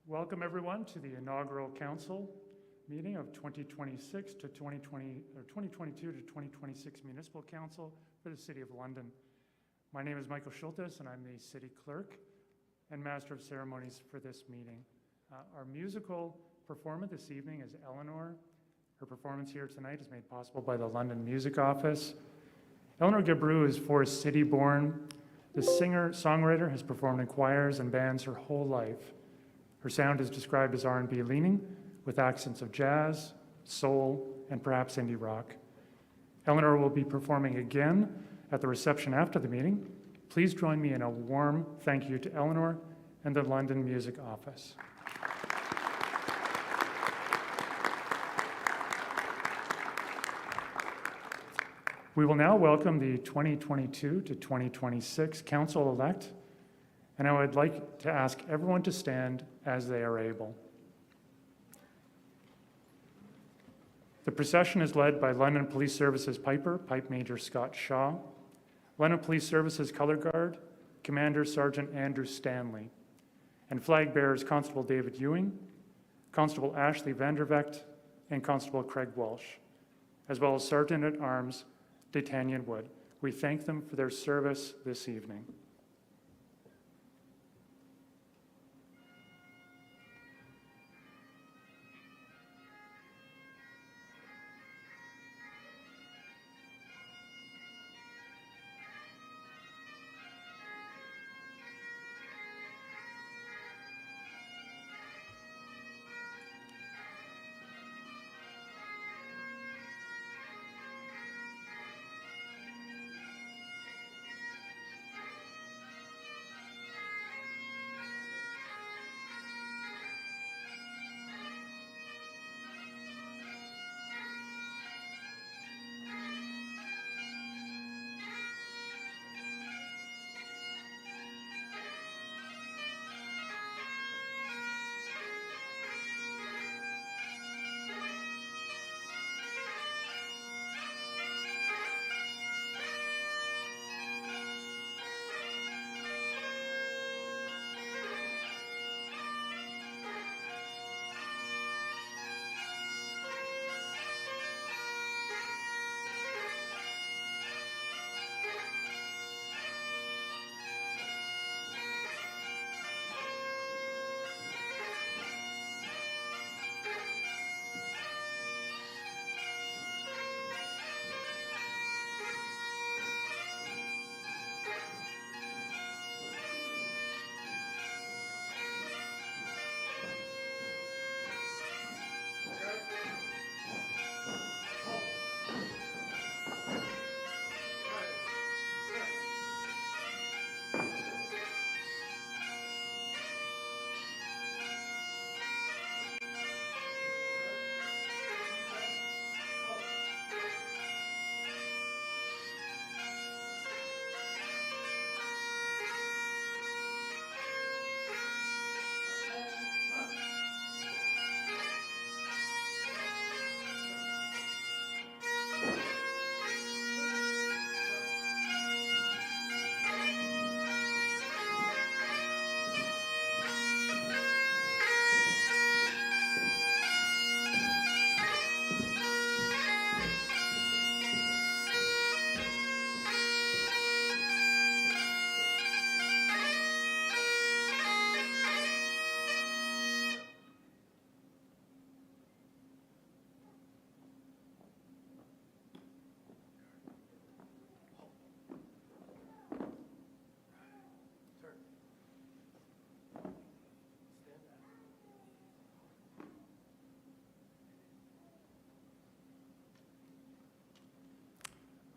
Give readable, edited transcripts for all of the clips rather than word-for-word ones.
Welcome everyone to the inaugural council meeting of 2026 to 2020 or 2022 to 2026 Municipal Council for the City of London. My name is Michael Schultes and I'm the City Clerk and Master of Ceremonies for this meeting. Our musical performer this evening is Eleanor. Her performance here tonight is made possible by the London Music Office. Eleanor Gabrew is Forest City born. The singer-songwriter has performed in choirs and bands her whole life. Her sound is described as R&B leaning, with accents of jazz, soul, and perhaps indie rock. Eleanor will be performing again at the reception after the meeting. Please join me in a warm thank you to Eleanor and the London Music Office. We will now welcome the 2022 to 2026 Council-elect, and I would like to ask everyone to stand as they are able. The procession is led by London Police Services Piper, Pipe Major Scott Shaw, London Police Services Color Guard, Commander Sergeant Andrew Stanley, and flag bearers Constable David Ewing, Constable Ashley Vandervecht, and Constable Craig Walsh, as well as Sergeant at Arms D'Tanyan Wood. We thank them for their service this evening.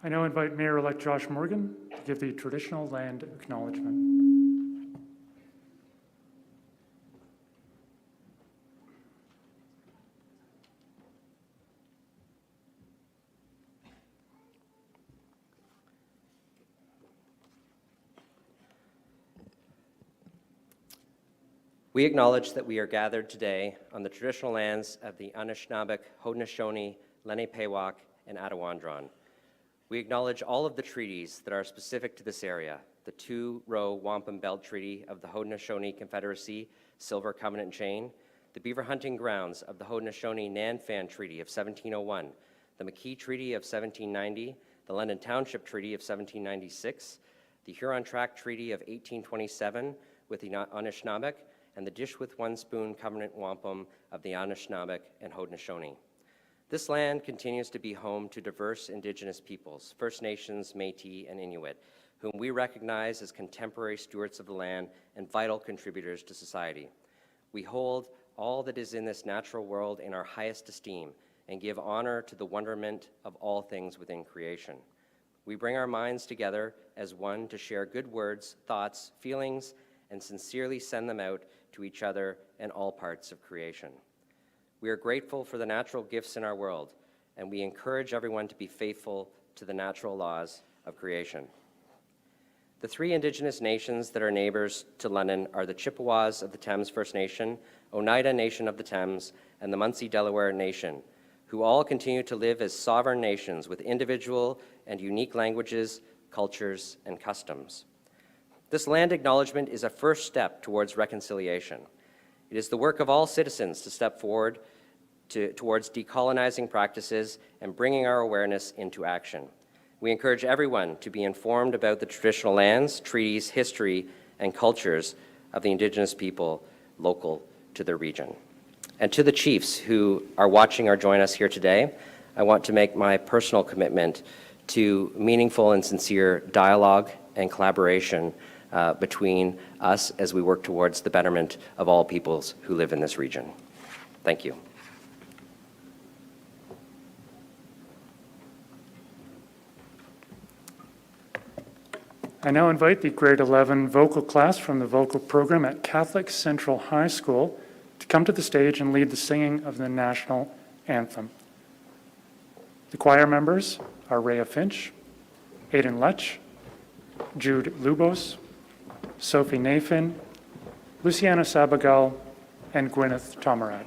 I now invite Mayor-elect Josh Morgan to give the traditional land acknowledgement. We acknowledge that we are gathered today on the traditional lands of the Anishinaabe, Haudenosaunee, Lenape-Pewak, and Adawandron. We acknowledge all of the treaties that are specific to this area, the two-row Wampum Belt Treaty of the Haudenosaunee Confederacy, Silver Covenant Chain, the beaver hunting grounds of the Haudenosaunee-Nanfan Treaty of 1701, the McKee Treaty of 1790, the London Township Treaty of 1796, the Huron Tract Treaty of 1827 with the Anishinaabeg, and the Dish with One Spoon Covenant Wampum of the Anishinaabeg and Haudenosaunee. This land continues to be home to diverse Indigenous peoples, First Nations, Métis, and Inuit, whom we recognize as contemporary stewards of the land and vital contributors to society. We hold all that is in this natural world in our highest esteem and give honor to the wonderment of all things within creation. We bring our minds together as one to share good words, thoughts, feelings, and sincerely send them out to each other and all parts of creation. We are grateful for the natural gifts in our world, and we encourage everyone to be faithful to the natural laws of creation. The three Indigenous nations that are neighbors to London are the Chippewas of the Thames First Nation, Oneida Nation of the Thames, and the Munsee-Delaware Nation, who all continue to live as sovereign nations with individual and unique languages, cultures, and customs. This land acknowledgement is a first step towards reconciliation. It is the work of all citizens to step forward towards decolonizing practices and bringing our awareness into action. We encourage everyone to be informed about the traditional lands, treaties, history, and cultures of the Indigenous people local to their region. And to the chiefs who are watching or join us here today, I want to make my personal commitment to meaningful and sincere dialogue and collaboration between us as we work towards the betterment of all peoples who live in this region. Thank you. I now invite the grade 11 vocal class from the vocal program at Catholic Central High School to come to the stage and lead the singing of the national anthem. The choir members are Rhea Finch, Aidan Lech, Jude Lubos, Sophie Nafin, Luciana Sabagal, and Gwyneth Tomarad.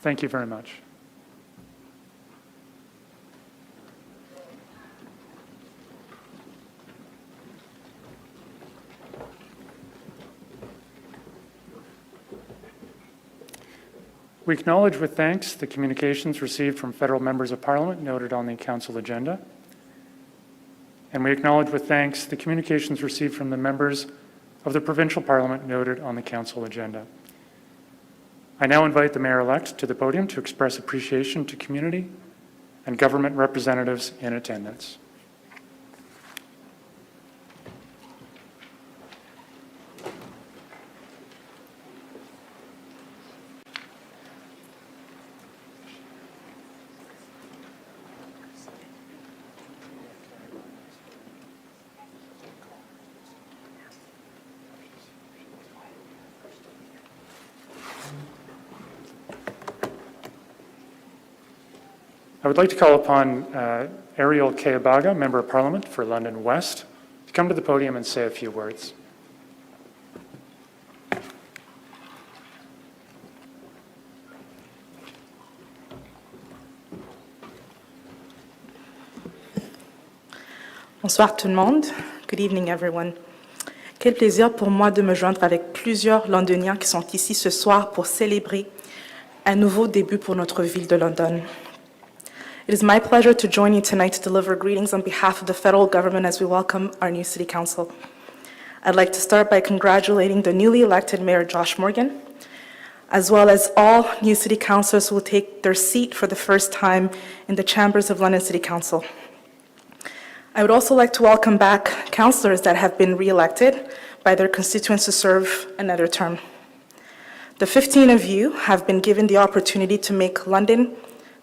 Thank you very much. We acknowledge with thanks the communications received from federal members of Parliament noted on the Council agenda. And we acknowledge with thanks the communications received from the members of the Provincial Parliament noted on the Council agenda. I now invite the Mayor-elect to the podium to express appreciation to community and government representatives in attendance. I would like to call upon Ariel Kayabaga, Member of Parliament for London West, to come to the podium and say a few words. Bonsoir tout le monde. Good evening, everyone. Quel plaisir pour moi de me joindre avec plusieurs Londoniens qui sont ici ce soir pour célébrer un nouveau début pour notre ville de London. It is my pleasure to join you tonight to deliver greetings on behalf of the federal government as we welcome our new city council. I'd like to start by congratulating the newly elected Mayor Josh Morgan, as well as all new city councillors who will take their seat for the first time in the chambers of London City Council. I would also like to welcome back councillors that have been re-elected by their constituents to serve another term. The 15 of you have been given the opportunity to make London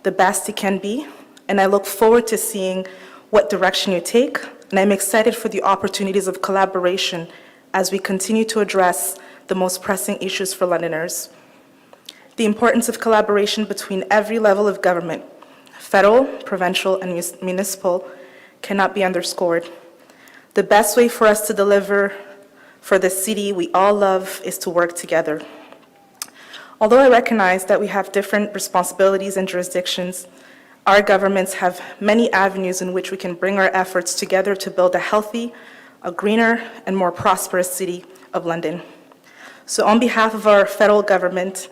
the best it can be, and I look forward to seeing what direction you take, and I'm excited for the opportunities of collaboration as we continue to address the most pressing issues for Londoners. The importance of collaboration between every level of government, federal, provincial, and municipal, cannot be underscored. The best way for us to deliver for the city we all love is to work together. Although I recognize that we have different responsibilities and jurisdictions, our governments have many avenues in which we can bring our efforts together to build a healthy, a greener, and more prosperous city of London. So on behalf of our federal government,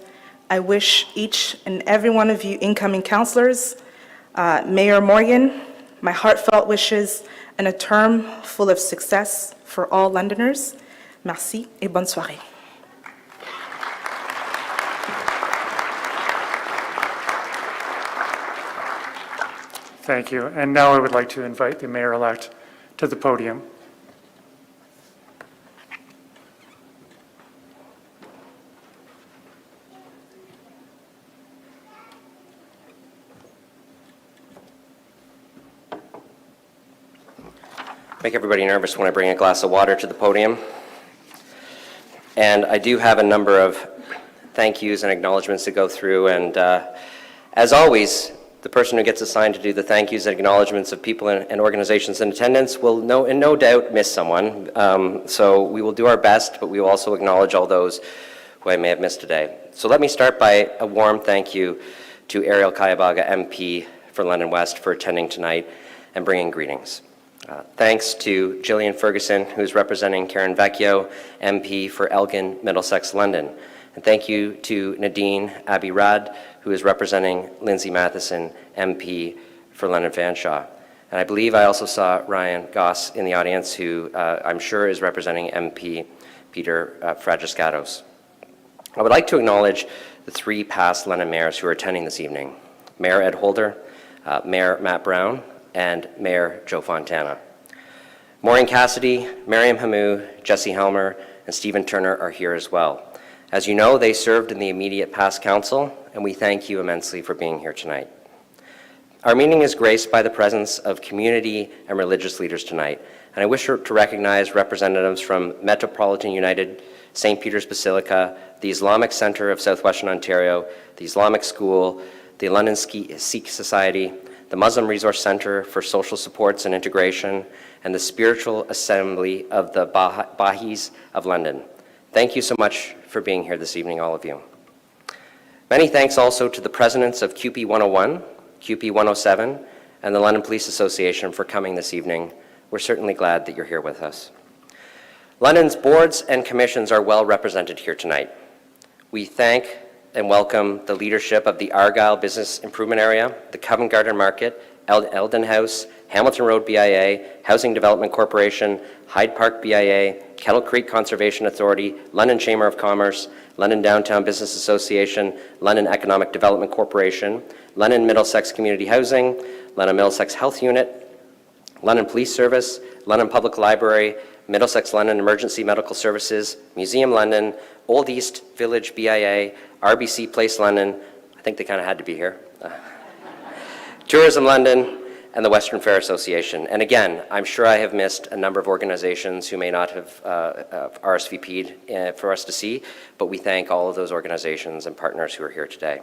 I wish each and every one of you incoming councillors, Mayor Morgan, my heartfelt wishes, and a term full of success for all Londoners. Merci et bonne soirée. Thank you. And now I would like to invite the Mayor-elect to the podium. Make everybody nervous when I bring a glass of water to the podium. And I do have a number of thank yous and acknowledgements to go through. And as always, the person who gets assigned to do the thank yous and acknowledgements of people and organizations in attendance will no doubt miss someone. So we will do our best, but we will also acknowledge all those who I may have missed today. So let me start by a warm thank you to Ariel Kayabaga, MP for London West, for attending tonight and bringing greetings. Thanks to Gillian Ferguson, who's representing Karen Vecchio, MP for Elgin, Middlesex, London. And thank you to Nadine Abbey Rad, who is representing Lindsay Matheson, MP for London Fanshawe. And I believe I also saw Ryan Goss in the audience, who I'm sure is representing MP Peter Fragiscatos. I would like to acknowledge the three past London mayors who are attending this evening: Mayor Ed Holder, Mayor Matt Brown, and Mayor Joe Fontana. Maureen Cassidy, Miriam Hamou, Jesse Helmer, and Stephen Turner are here as well. As you know, they served in the immediate past council, and we thank you immensely for being here tonight. Our meeting is graced by the presence of community and religious leaders tonight, and I wish to recognize representatives from Metropolitan United, St. Peter's Basilica, the Islamic Center of Southwestern Ontario, the Islamic School, the London Sikh Society, the Muslim Resource Center for Social Supports and Integration, and the Spiritual Assembly of the Bahis of London. Thank you so much for being here this evening, all of you. Many thanks also to the presidents of QP 101, QP 107, and the London Police Association for coming this evening. We're certainly glad that you're here with us. London's boards and commissions are well represented here tonight. We thank and welcome the leadership of the Argyle Business Improvement Area, the Covent Garden Market, Eldon House, Hamilton Road BIA, Housing Development Corporation, Hyde Park BIA, Kettle Creek Conservation Authority, London Chamber of Commerce, London Downtown Business Association, London Economic Development Corporation, London Middlesex Community Housing, London Middlesex Health Unit, London Police Service, London Public Library, Middlesex London Emergency Medical Services, Museum London, Old East Village BIA, RBC Place London, I think they kind of had to be here, Tourism London, and the Western Fair Association. And again, I'm sure I have missed a number of organizations who may not have RSVP'd for us to see, but we thank all of those organizations and partners who are here today.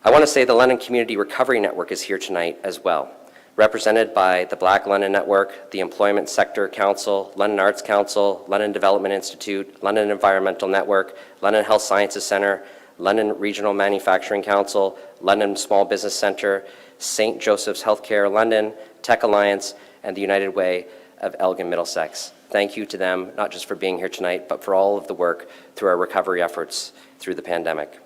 I want to say the London Community Recovery Network is here tonight as well, represented by the Black London Network, the Employment Sector Council, London Arts Council, London Development Institute, London Environmental Network, London Health Sciences Centre, London Regional Manufacturing Council, London Small Business Centre, St. Joseph's Healthcare London, Tech Alliance, and the United Way of Elgin Middlesex. Thank you to them, not just for being here tonight, but for all of the work through our recovery efforts through the pandemic.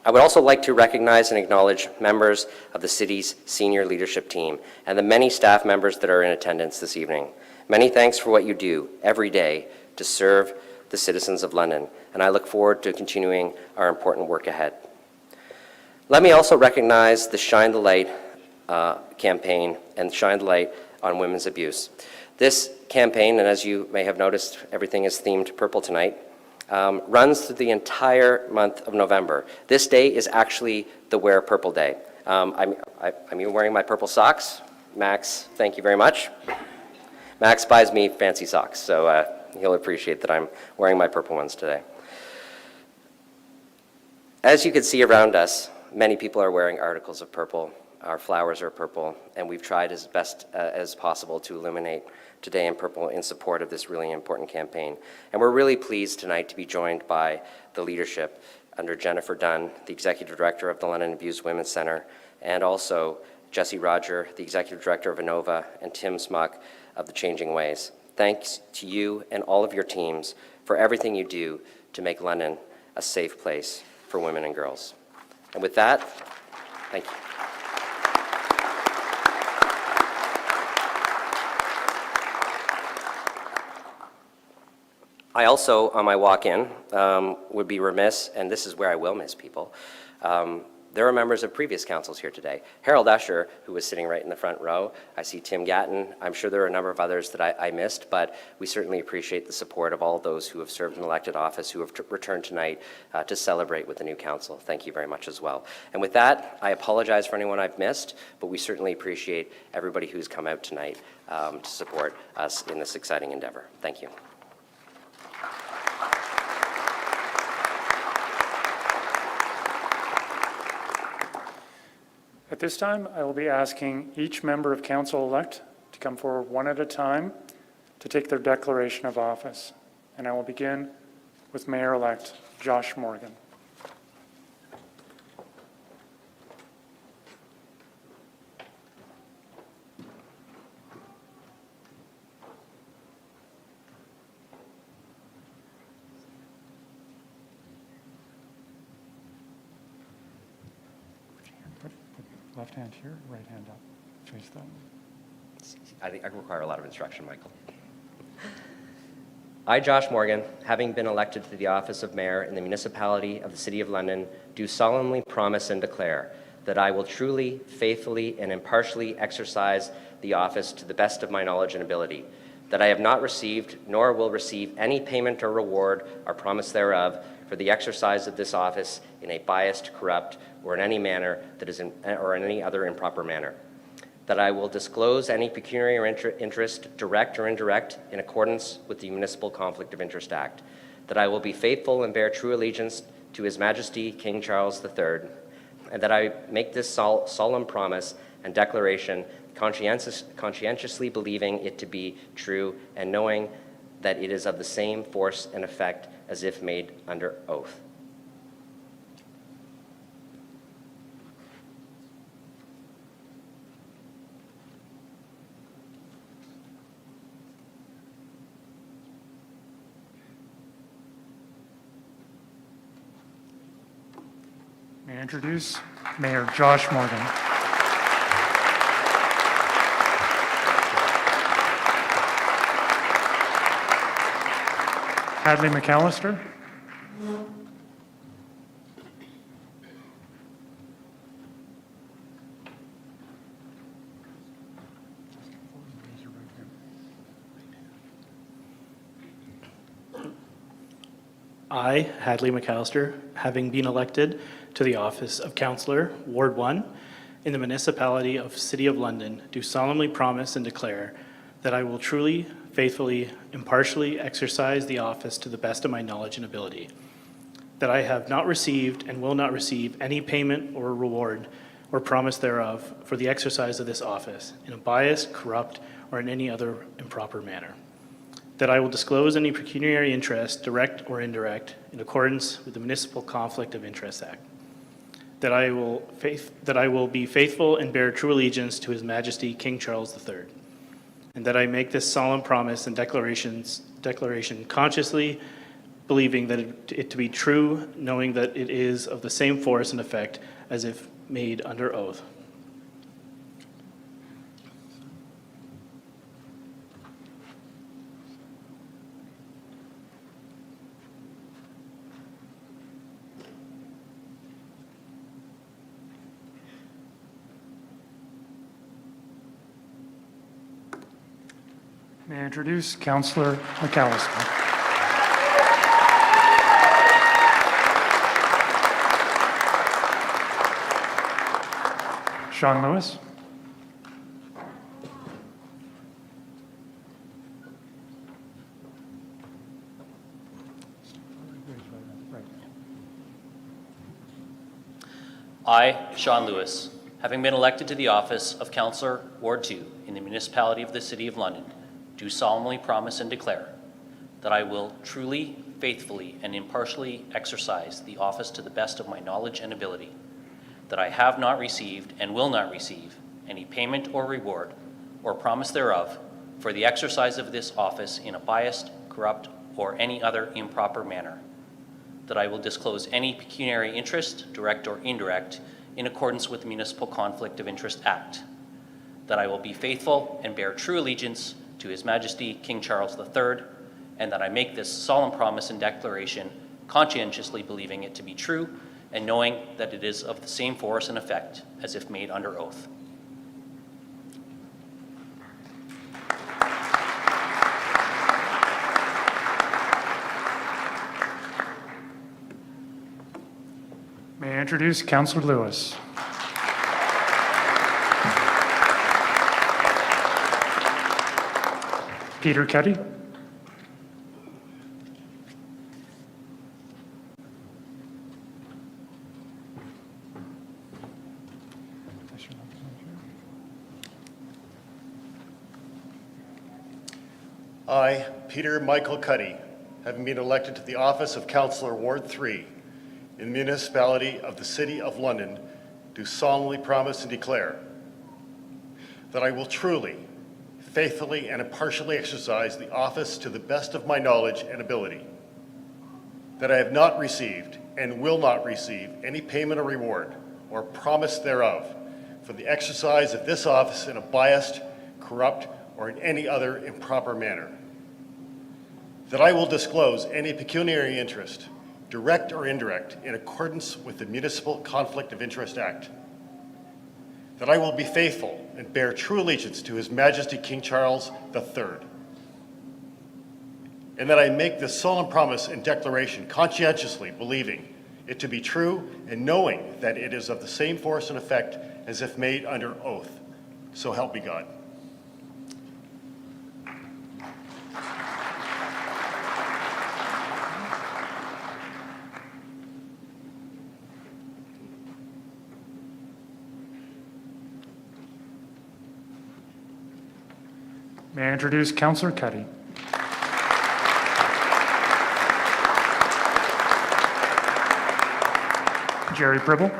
I would also like to recognize and acknowledge members of the city's senior leadership team and the many staff members that are in attendance this evening. Many thanks for what you do every day to serve the citizens of London, and I look forward to continuing our important work ahead. Let me also recognize the Shine the Light campaign and Shine the Light on women's abuse. This campaign, and as you may have noticed, everything is themed purple tonight, runs through the entire month of November. This day is actually the Wear Purple Day. I'm even wearing my purple socks. Max, thank you very much. Max buys me fancy socks, so he'll appreciate that I'm wearing my purple ones today. As you can see around us, many people are wearing articles of purple. Our flowers are purple, and we've tried as best as possible to illuminate today in purple in support of this really important campaign. And we're really pleased tonight to be joined by the leadership under Jennifer Dunn, the Executive Director of the London Abused Women's Centre, and also Jesse Roger, the Executive Director of Innova, and Tim Smuck of the Changing Ways. Thanks to you and all of your teams for everything you do to make London a safe place for women and girls. And with that, thank you. I also, on my walk-in, would be remiss, and this is where I will miss people. There are members of previous councils here today. Harold Usher, who was sitting right in the front row. I see Tim Gatton. I'm sure there are a number of others that I missed, but we certainly appreciate the support of all of those who have served in elected office, who have returned tonight to celebrate with the new council. Thank you very much as well. And with that, I apologize for anyone I've missed, but we certainly appreciate everybody who's come out tonight to support us in this exciting endeavor. Thank you. At this time, I will be asking each member of council-elect to come forward one at a time to take their declaration of office. And I will begin with Mayor-elect Josh Morgan. Left hand here, right hand up. Face them. I think I require a lot of instruction, Michael. I, Josh Morgan, having been elected to the office of Mayor in the municipality of the City of London, do solemnly promise and declare that I will truly, faithfully, and impartially exercise the office to the best of my knowledge and ability, that I have not received nor will receive any payment or reward or promise thereof for the exercise of this office in a biased, corrupt, or in any manner that is or in any other improper manner. That I will disclose any pecuniary or interest, direct or indirect, in accordance with the Municipal Conflict of Interest Act. That I will be faithful and bear true allegiance to His Majesty King Charles III, and that I make this solemn promise and declaration conscientiously believing it to be true and knowing that it is of the same force and effect as if made under oath. May I introduce Mayor Josh Morgan. Hadley McAllister. I, Hadley McAllister, having been elected to the office of Councillor, Ward 1, in the municipality of City of London, do solemnly promise and declare that I will truly, faithfully, impartially exercise the office to the best of my knowledge and ability, that I have not received and will not receive any payment or reward or promise thereof for the exercise of this office in a biased, corrupt, or in any other improper manner. That I will disclose any pecuniary interest, direct or indirect, in accordance with the Municipal Conflict of Interest Act. That I will be faithful and bear true allegiance to His Majesty King Charles III. And that I make this solemn promise and declaration consciously believing that it to be true, knowing that it is of the same force and effect as if made under oath. May I introduce Councillor McAllister. Sean Lewis. I, Sean Lewis, having been elected to the office of Councillor, Ward 2 in the municipality of the City of London, do solemnly promise and declare that I will truly, faithfully, and impartially exercise the office to the best of my knowledge and ability, that I have not received and will not receive any payment or reward or promise thereof for the exercise of this office in a biased, corrupt, or any other improper manner, that I will disclose any pecuniary interest, direct or indirect, in accordance with the Municipal Conflict of Interest Act, that I will be faithful and bear true allegiance to His Majesty King Charles III, and that I make this solemn promise and declaration conscientiously believing it to be true and knowing that it is of the same force and effect as if made under oath. May I introduce Councillor Lewis. Peter Cuddy. I, Peter Michael Cuddy, having been elected to the office of Councillor Ward 3 in the municipality of the City of London, do solemnly promise and declare that I will truly, faithfully, and impartially exercise the office to the best of my knowledge and ability, that I have not received and will not receive any payment or reward or promise thereof for the exercise of this office in a biased, corrupt, or in any other improper manner, that I will disclose any pecuniary interest, direct or indirect, in accordance with the Municipal Conflict of Interest Act, that I will be faithful and bear true allegiance to His Majesty King Charles III, and that I make this solemn promise and declaration conscientiously believing it to be true and knowing that it is of the same force and effect as if made under oath. So help me God. May I introduce Councillor Cuddy. Jerry Pribble.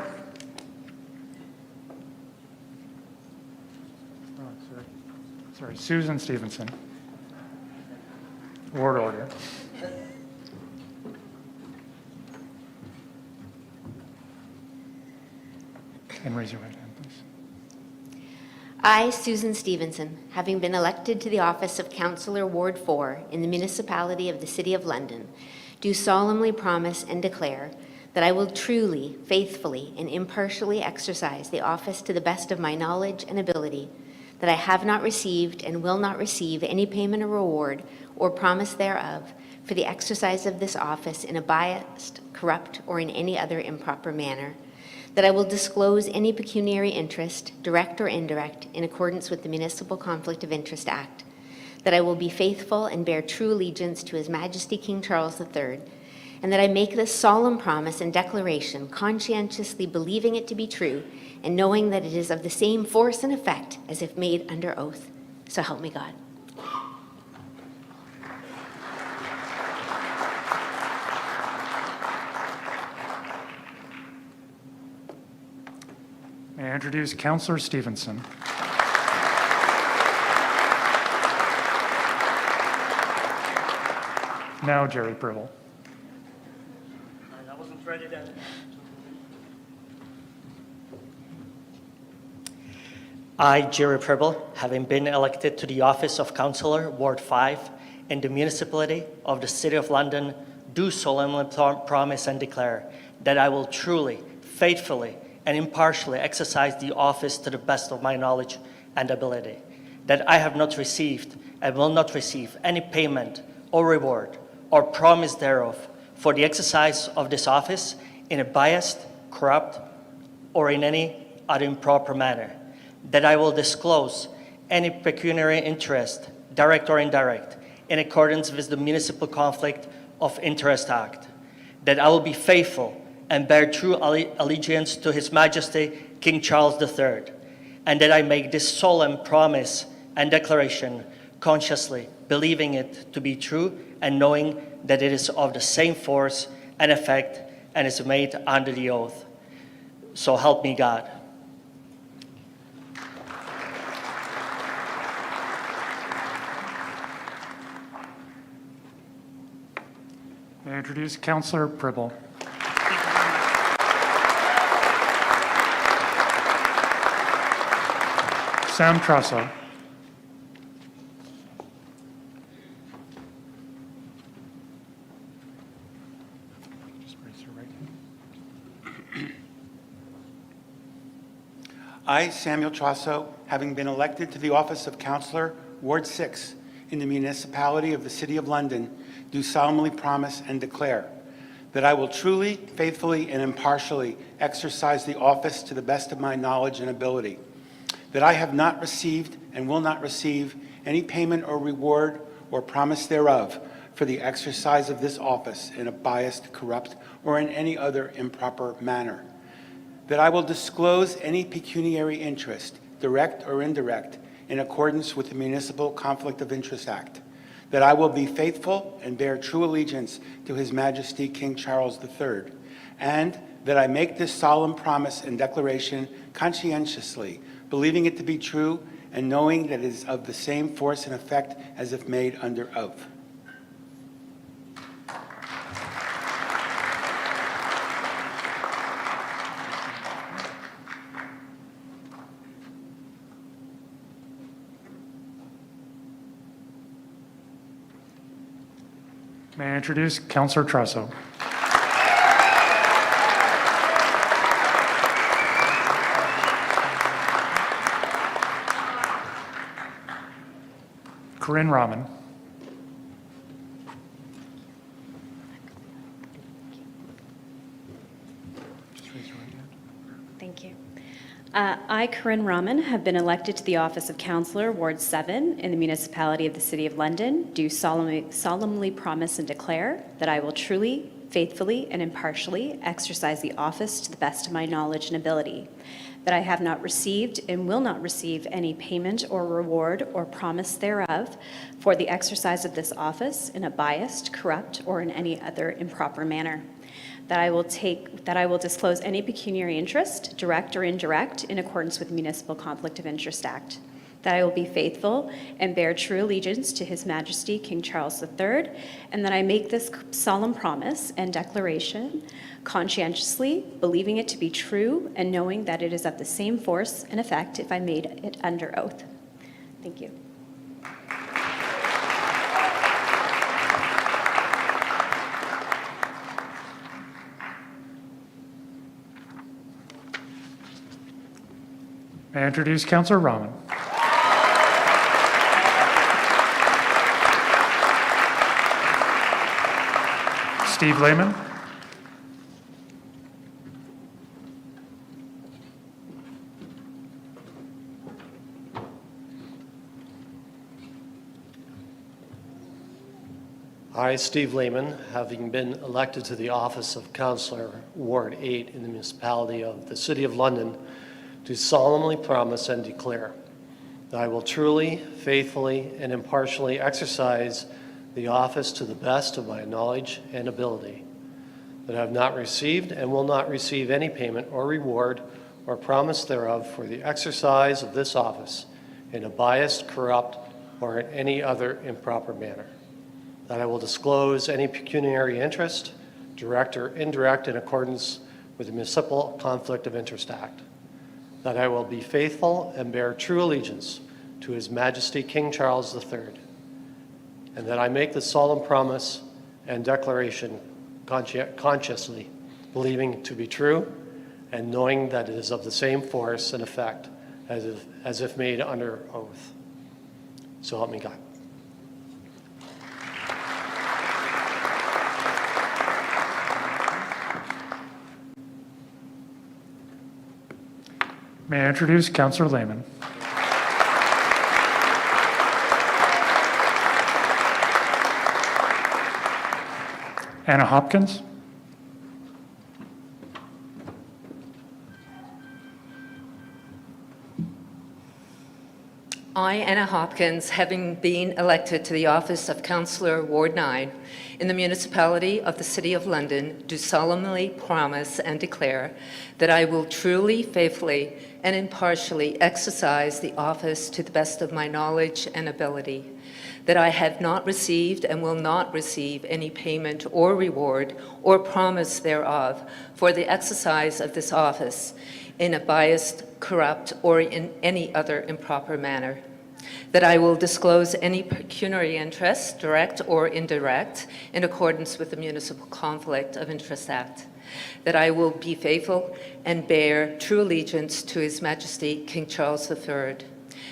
Sorry, Susan Stevenson. Ward order. And raise your right hand, please. I, Susan Stevenson, having been elected to the office of Councillor Ward 4 in the municipality of the City of London, do solemnly promise and declare that I will truly, faithfully, and impartially exercise the office to the best of my knowledge and ability, that I have not received and will not receive any payment or reward or promise thereof for the exercise of this office in a biased, corrupt, or in any other improper manner, that I will disclose any pecuniary interest, direct or indirect, in accordance with the Municipal Conflict of Interest Act, that I will be faithful and bear true allegiance to His Majesty King Charles III, and that I make this solemn promise and declaration conscientiously believing it to be true and knowing that it is of the same force and effect as if made under oath. So help me God. May I introduce Councillor Stevenson. Now Jerry Pribble. I wasn't ready then. I, Jerry Pribble, having been elected to the office of Councillor, Ward 5, in the municipality of the City of London, do solemnly promise and declare that I will truly, faithfully, and impartially exercise the office to the best of my knowledge and ability, that I have not received and will not receive any payment or reward or promise thereof for the exercise of this office in a biased, corrupt, or in any other improper manner, that I will disclose any pecuniary interest, direct or indirect, in accordance with the Municipal Conflict of Interest Act, that I will be faithful and bear true allegiance to His Majesty King Charles III, and that I make this solemn promise and declaration consciously, believing it to be true and knowing that it is of the same force and effect and is made under the oath. So help me God. May I introduce Councillor Pribble. Sam Trasso. Just raise your right hand. I, Samuel Trasso, having been elected to the office of Councillor, Ward 6, in the municipality of the City of London, do solemnly promise and declare that I will truly, faithfully, and impartially exercise the office to the best of my knowledge and ability, that I have not received and will not receive any payment or reward or promise thereof for the exercise of this office in a biased, corrupt, or in any other improper manner, that I will disclose any pecuniary interest, direct or indirect, in accordance with the Municipal Conflict of Interest Act, that I will be faithful and bear true allegiance to His Majesty King Charles III, and that I make this solemn promise and declaration conscientiously, believing it to be true and knowing that it is of the same force and effect as if made under oath. May I introduce Councillor Trasso. Corinne Rahman. Just raise your right hand. Thank you. I, Corinne Rahman, have been elected to the office of Councillor, Ward 7, in the municipality of the City of London, do solemnly promise and declare that I will truly, faithfully, and impartially exercise the office to the best of my knowledge and ability, that I have not received and will not receive any payment or reward or promise thereof for the exercise of this office in a biased, corrupt, or in any other improper manner, that I will disclose any pecuniary interest, direct or indirect, in accordance with the Municipal Conflict of Interest Act, that I will be faithful and bear true allegiance to His Majesty King Charles III, and that I make this solemn promise and declaration conscientiously, believing it to be true and knowing that it is of the same force and effect if I made it under oath. Thank you. May I introduce Councillor Rahman. Steve Lehman. I, Steve Lehman, having been elected to the office of Councillor, Ward 8 in the municipality of the City of London, do solemnly promise and declare that I will truly, faithfully, and impartially exercise the office to the best of my knowledge and ability, that I have not received and will not receive any payment or reward or promise thereof for the exercise of this office in a biased, corrupt, or in any other improper manner, that I will disclose any pecuniary interest, direct or indirect, in accordance with the Municipal Conflict of Interest Act, that I will be faithful and bear true allegiance to His Majesty King Charles III, and that I make this solemn promise and declaration consciously, believing it to be true and knowing that it is of the same force and effect as if made under oath. So help me God. May I introduce Councillor Lehman? Anna Hopkins? I, Anna Hopkins, having been elected to the office of Councillor, Ward 9, in the municipality of the City of London, do solemnly promise and declare that I will truly, faithfully, and impartially exercise the office to the best of my knowledge and ability, that I have not received and will not receive any payment or reward or promise thereof for the exercise of this office in a biased, corrupt, or in any other improper manner, that I will disclose any pecuniary interest, direct or indirect, in accordance with the Municipal Conflict of Interest Act, that I will be faithful and bear true allegiance to His Majesty King Charles III,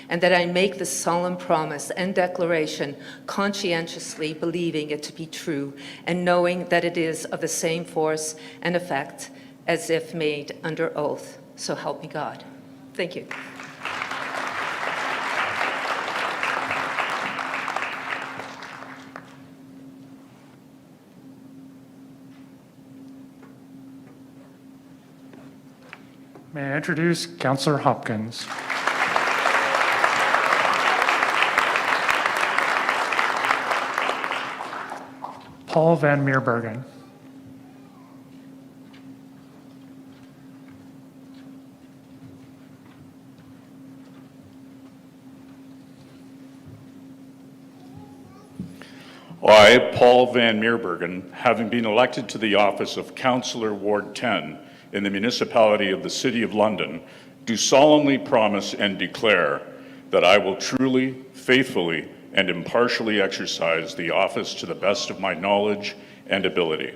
and that I make this solemn promise and declaration conscientiously believing it to be true and knowing that it is of the same force and effect as if made under oath. So help me God. Thank you. May I introduce Councillor Hopkins? Paul Van Meerbergen. I, Paul Van Meerbergen, having been elected to the office of Councillor, Ward 10 in the municipality of the City of London, do solemnly promise and declare that I will truly, faithfully, and impartially exercise the office to the best of my knowledge and ability,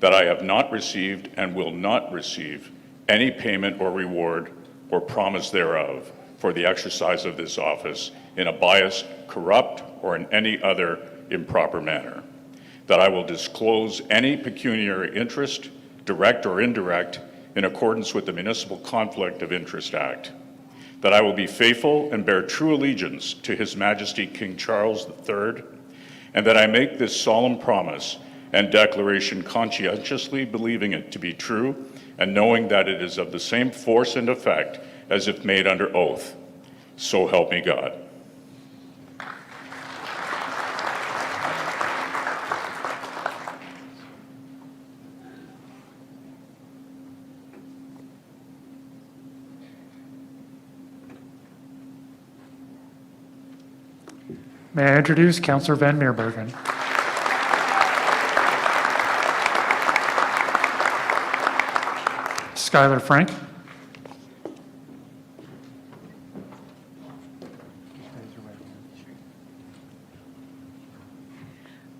that I have not received and will not receive any payment or reward or promise thereof for the exercise of this office in a biased, corrupt, or in any other improper manner, that I will disclose any pecuniary interest, direct or indirect, in accordance with the Municipal Conflict of Interest Act, that I will be faithful and bear true allegiance to His Majesty King Charles III, and that I make this solemn promise and declaration conscientiously believing it to be true and knowing that it is of the same force and effect as if made under oath. So help me God. May I introduce Councillor Van Meerbergen? Skylar Frank.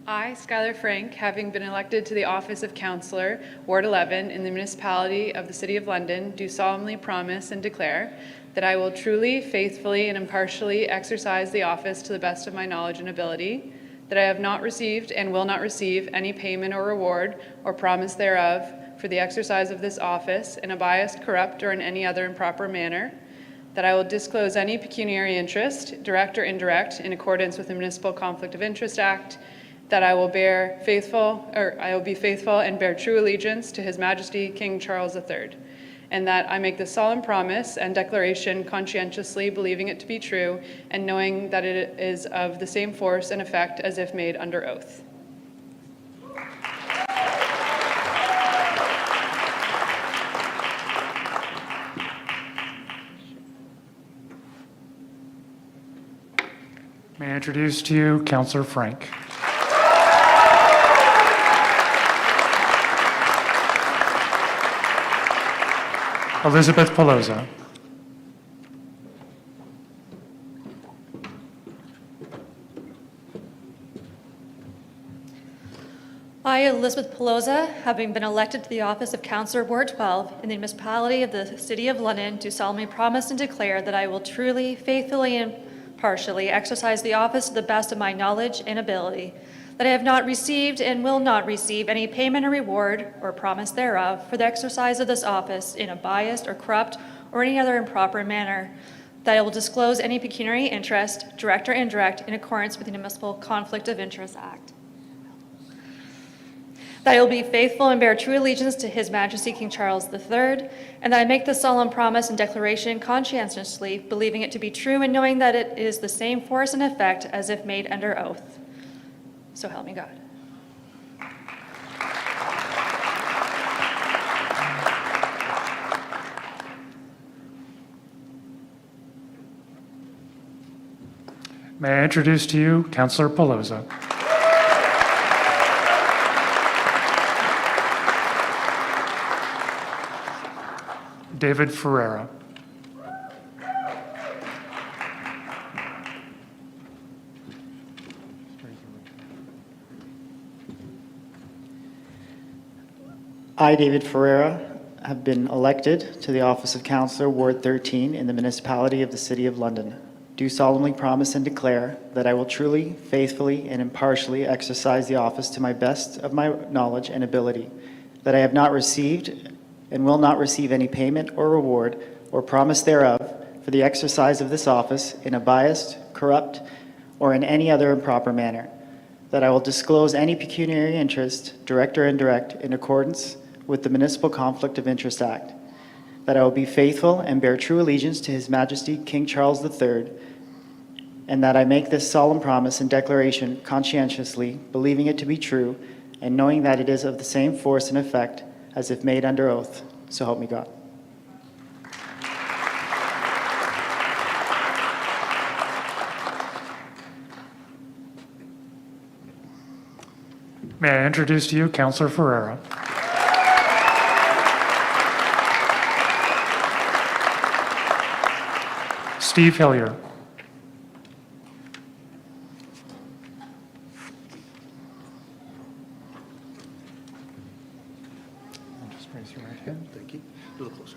I, Skylar Frank, having been elected to the office of Councillor, Ward 11 in the municipality of the City of London, do solemnly promise and declare that I will truly, faithfully, and impartially exercise the office to the best of my knowledge and ability, that I have not received and will not receive any payment or reward or promise thereof for the exercise of this office in a biased, corrupt, or in any other improper manner, that I will disclose any pecuniary interest, direct or indirect, in accordance with the Municipal Conflict of Interest Act, that I will be faithful and bear true allegiance to His Majesty King Charles III, and that I make this solemn promise and declaration conscientiously believing it to be true and knowing that it is of the same force and effect as if made under oath. May I introduce to you Councillor Frank. Elizabeth Pelosa. I, Elizabeth Pelosa, having been elected to the office of Councillor Ward 12 in the municipality of the City of London, do solemnly promise and declare that I will truly, faithfully, and impartially exercise the office to the best of my knowledge and ability, that I have not received and will not receive any payment or reward or promise thereof for the exercise of this office in a biased or corrupt or any other improper manner, that I will disclose any pecuniary interest, direct or indirect, in accordance with the Municipal Conflict of Interest Act, that I will be faithful and bear true allegiance to His Majesty King Charles III, and that I make this solemn promise and declaration conscientiously, believing it to be true and knowing that it is the same force and effect as if made under oath. So help me God. May I introduce to you Councillor Pelosa. David Ferreira. I, David Ferreira, have been elected to the office of Councillor Ward 13 in the municipality of the City of London. Do solemnly promise and declare that I will truly, faithfully, and impartially exercise the office to my best of my knowledge and ability, that I have not received and will not receive any payment or reward or promise thereof for the exercise of this office in a biased, corrupt, or in any other improper manner, that I will disclose any pecuniary interest, direct or indirect, in accordance with the Municipal Conflict of Interest Act, that I will be faithful and bear true allegiance to His Majesty King Charles III, and that I make this solemn promise and declaration conscientiously, believing it to be true, and knowing that it is of the same force and effect as if made under oath. So help me God. May I introduce to you Councillor Ferreira. Steve Hillier. Just raise your right hand. Thank you. A little closer.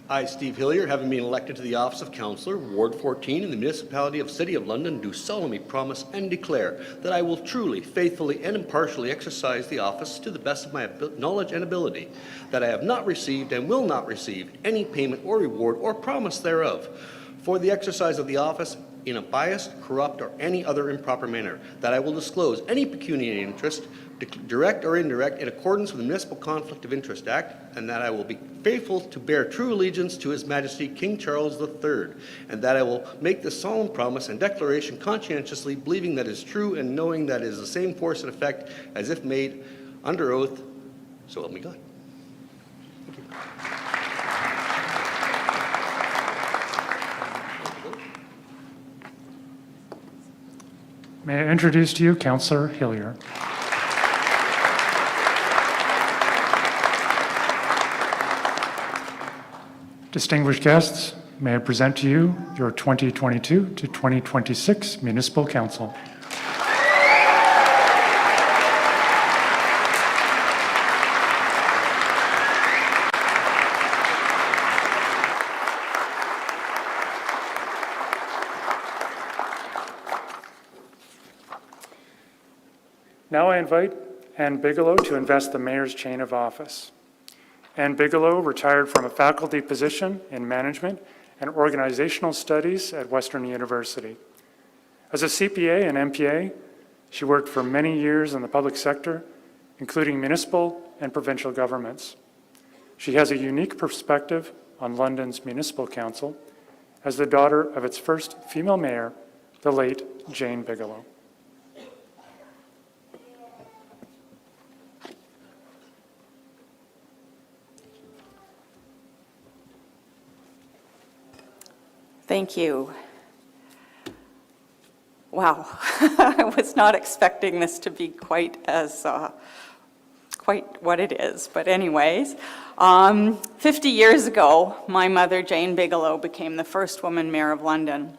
I, Steve Hillier, having been elected to the office of Councillor, Ward 14 in the municipality of City of London, do solemnly promise and declare that I will truly, faithfully, and impartially exercise the office to the best of my knowledge and ability, that I have not received and will not receive any payment or reward or promise thereof for the exercise of the office in a biased, corrupt, or any other improper manner, that I will disclose any pecuniary interest, direct or indirect, in accordance with the Municipal Conflict of Interest Act, and that I will be faithful to bear true allegiance to His Majesty King Charles III, and that I will make this solemn promise and declaration conscientiously, believing that it is true and knowing that it is the same force and effect as if made under oath. So help me God. May I introduce to you Councillor Hillier. Distinguished guests, may I present to you your 2022 to 2026 Municipal Council. Now I invite Ann Bigelow to invest the mayor's chain of office. Ann Bigelow retired from a faculty position in management and organizational studies at Western University. As a CPA and MPA, She worked for many years in the public sector, including municipal and provincial governments. She has a unique perspective on London's municipal council as the daughter of its first female mayor, the late Jane Bigelow. Thank you. Wow, I was not expecting this to be quite what it is, but anyways, 50 years ago, my mother, Jane Bigelow, became the first woman mayor of London.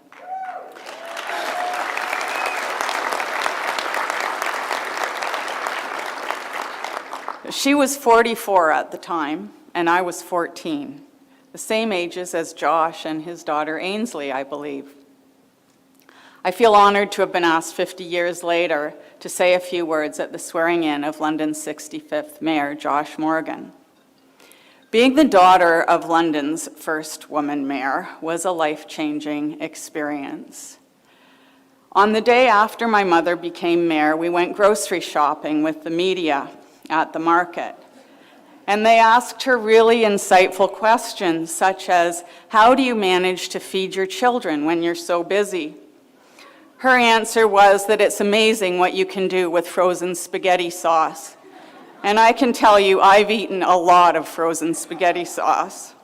She was 44 at the time, and I was 14, the same ages as Josh and his daughter Ainsley, I believe. I feel honored to have been asked 50 years later to say a few words at the swearing-in of London's 65th Mayor, Josh Morgan. Being the daughter of London's first woman mayor was a life-changing experience. On the day after my mother became mayor, we went grocery shopping with the media at the market. And they asked her really insightful questions, such as, how do you manage to feed your children when you're so busy? Her answer was that it's amazing what you can do with frozen spaghetti sauce. And I can tell you, I've eaten a lot of frozen spaghetti sauce.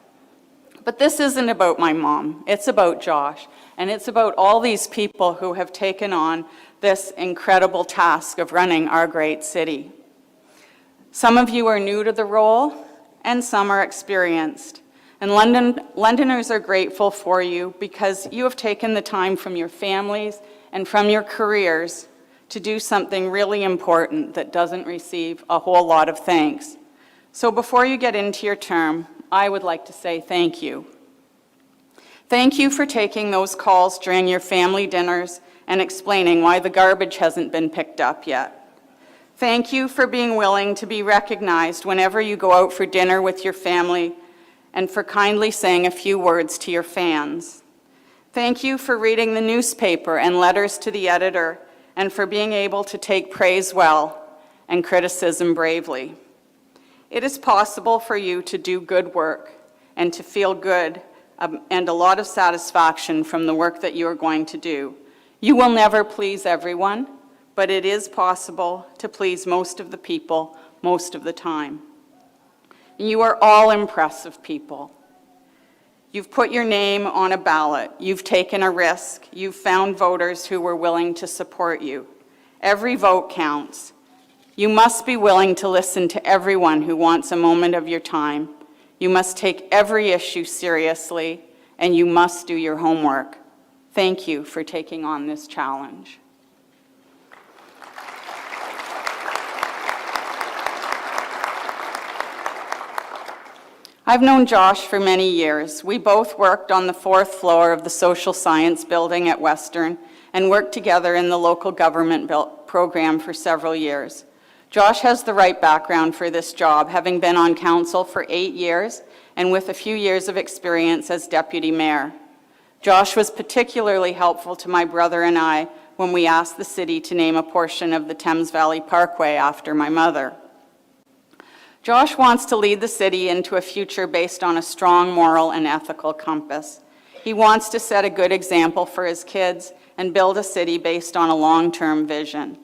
But this isn't about my mom, it's about Josh. And it's about all these people who have taken on this incredible task of running our great city. Some of you are new to the role, and some are experienced. And Londoners are grateful for you because you have taken the time from your families and from your careers to do something really important that doesn't receive a whole lot of thanks. So before you get into your term, I would like to say thank you. Thank you for taking those calls during your family dinners and explaining why the garbage hasn't been picked up yet. Thank you for being willing to be recognized whenever you go out for dinner with your family and for kindly saying a few words to your fans. Thank you for reading the newspaper and letters to the editor and for being able to take praise well and criticism bravely. It is possible for you to do good work and to feel good and a lot of satisfaction from the work that you are going to do. You will never please everyone, but it is possible to please most of the people most of the time. You are all impressive people. You've put your name on a ballot. You've taken a risk. You've found voters who were willing to support you. Every vote counts. You must be willing to listen to everyone who wants a moment of your time. You must take every issue seriously, and you must do your homework. Thank you for taking on this challenge. I've known Josh for many years. We both worked on the 4th floor of the Social Science Building at Western and worked together in the local government program for several years. Josh has the right background for this job, having been on council for 8 years and with a few years of experience as deputy mayor. Josh was particularly helpful to my brother and I when we asked the city to name a portion of the Thames Valley Parkway after my mother. Josh wants to lead the city into a future based on a strong moral and ethical compass. He wants to set a good example for his kids and build a city based on a long-term vision.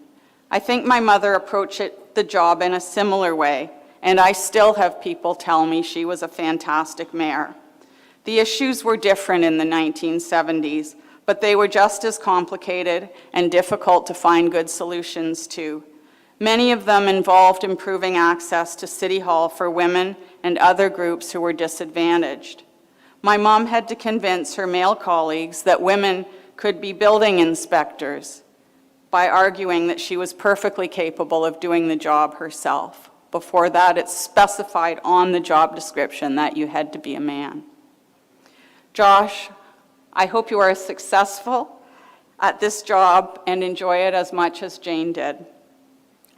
I think my mother approached the job in a similar way, and I still have people tell me she was a fantastic mayor. The issues were different in the 1970s, but they were just as complicated and difficult to find good solutions to. Many of them involved improving access to City Hall for women and other groups who were disadvantaged. My mom had to convince her male colleagues that women could be building inspectors by arguing that she was perfectly capable of doing the job herself. Before that, it's specified on the job description that you had to be a man. Josh, I hope you are successful at this job and enjoy it as much as Jane did.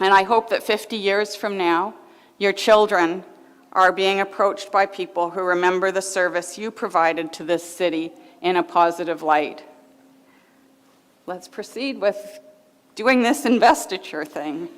And I hope that 50 years from now, your children are being approached by people who remember the service you provided to this city in a positive light. Let's proceed with doing this investiture thing.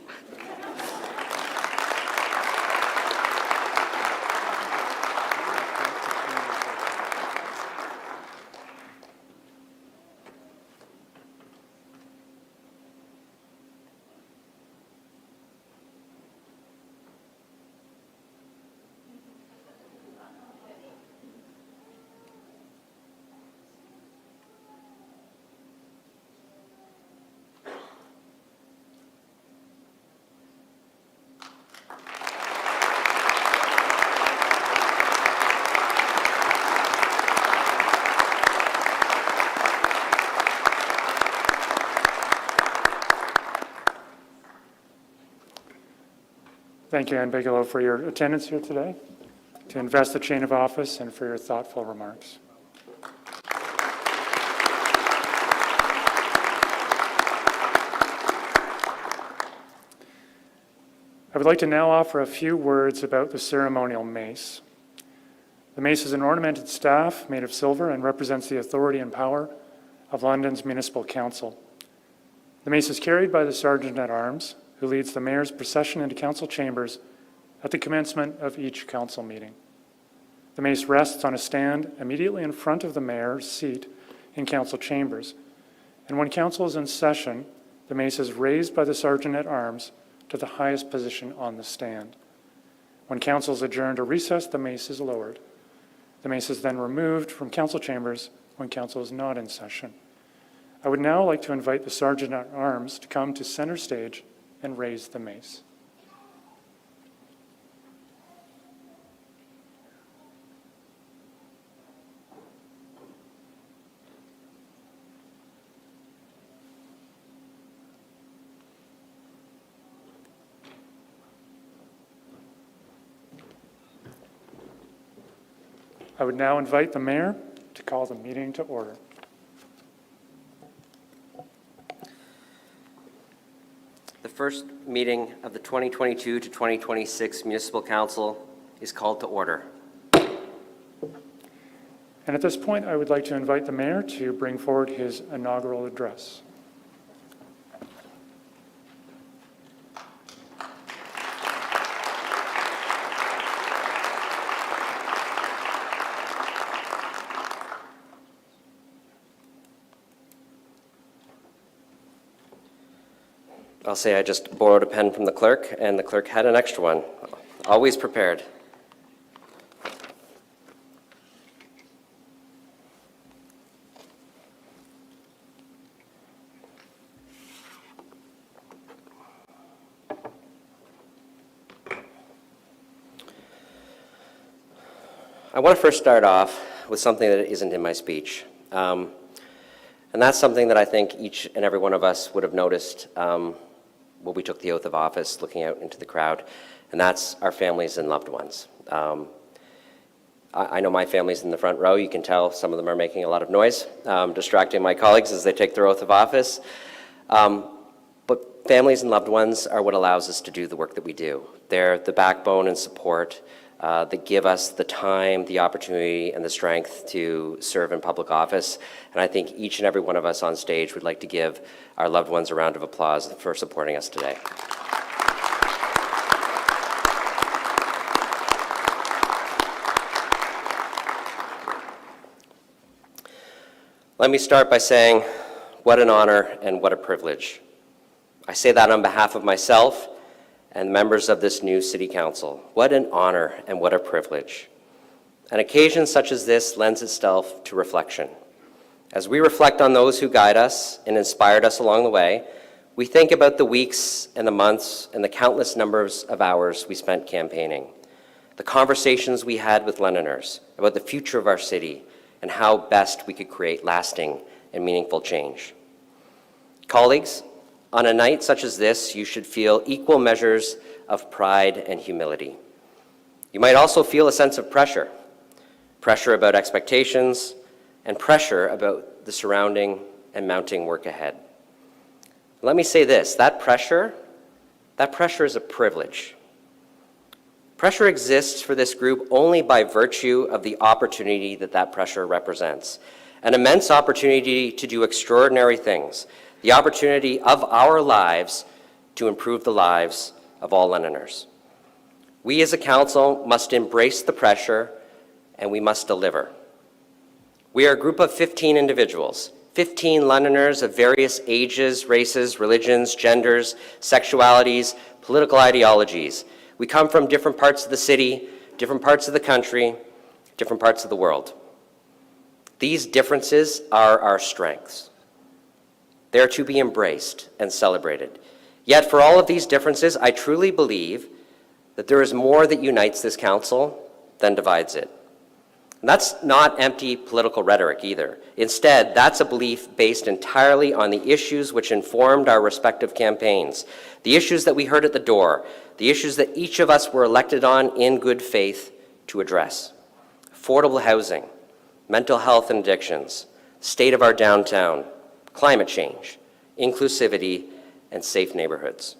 Thank you, Ann Bigelow, for your attendance here today, to invest the chain of office, and for your thoughtful remarks. I would like to now offer a few words about the ceremonial mace. The mace is an ornamented staff made of silver and represents the authority and power of London's Municipal Council. The mace is carried by the Sergeant-at-Arms, who leads the Mayor's procession into council chambers at the commencement of each council meeting. The mace rests on a stand immediately in front of the Mayor's seat in council chambers, and when council is in session, the mace is raised by the Sergeant-at-Arms to the highest position on the stand. When council is adjourned or recessed, the mace is lowered. The mace is then removed from council chambers when council is not in session. I would now like to invite the Sergeant-at-Arms to come to center stage and raise the mace. I would now invite the Mayor to call the meeting to order. The first meeting of the 2022 to 2026 Municipal Council is called to order. And at this point, I would like to invite the Mayor to bring forward his inaugural address. I'll say I just borrowed a pen from the clerk, and the clerk had an extra one. Always prepared. I want to first start off with something that isn't in my speech. And that's something that I think each and every one of us would have noticed when we took the oath of office, looking out into the crowd, and that's our families and loved ones. I know my family's in the front row. You can tell some of them are making a lot of noise, distracting my colleagues as they take their oath of office. But families and loved ones are what allows us to do the work that we do. They're the backbone and support that give us the time, the opportunity, and the strength to serve in public office. And I think each and every one of us on stage would like to give our loved ones a round of applause for supporting us today. Let me start by saying, what an honor and what a privilege. I say that on behalf of myself and members of this new City Council. What an honor and what a privilege. An occasion such as this lends itself to reflection. As we reflect on those who guide us and inspired us along the way, we think about the weeks and the months and the countless numbers of hours we spent campaigning, the conversations we had with Londoners about the future of our city and how best we could create lasting and meaningful change. Colleagues, on a night such as this, you should feel equal measures of pride and humility. You might also feel a sense of pressure about expectations, and pressure about the surrounding and mounting work ahead. Let me say this, that pressure is a privilege. Pressure exists for this group only by virtue of the opportunity that pressure represents. An immense opportunity to do extraordinary things the opportunity of our lives to improve the lives of all Londoners. We as a council must embrace the pressure, and we must deliver. We are a group of 15 individuals, 15 Londoners of various ages, races, religions, genders, sexualities, political ideologies. We come from different parts of the city, different parts of the country, different parts of the world. These differences are our strengths. They are to be embraced and celebrated. Yet for all of these differences, I truly believe that there is more that unites this council than divides it. And that's not empty political rhetoric either. Instead, that's a belief based entirely on the issues which informed our respective campaigns, the issues that we heard at the door, the issues that each of us were elected on in good faith to address. Affordable housing, mental health and addictions, state of our downtown, climate change, inclusivity, and safe neighborhoods.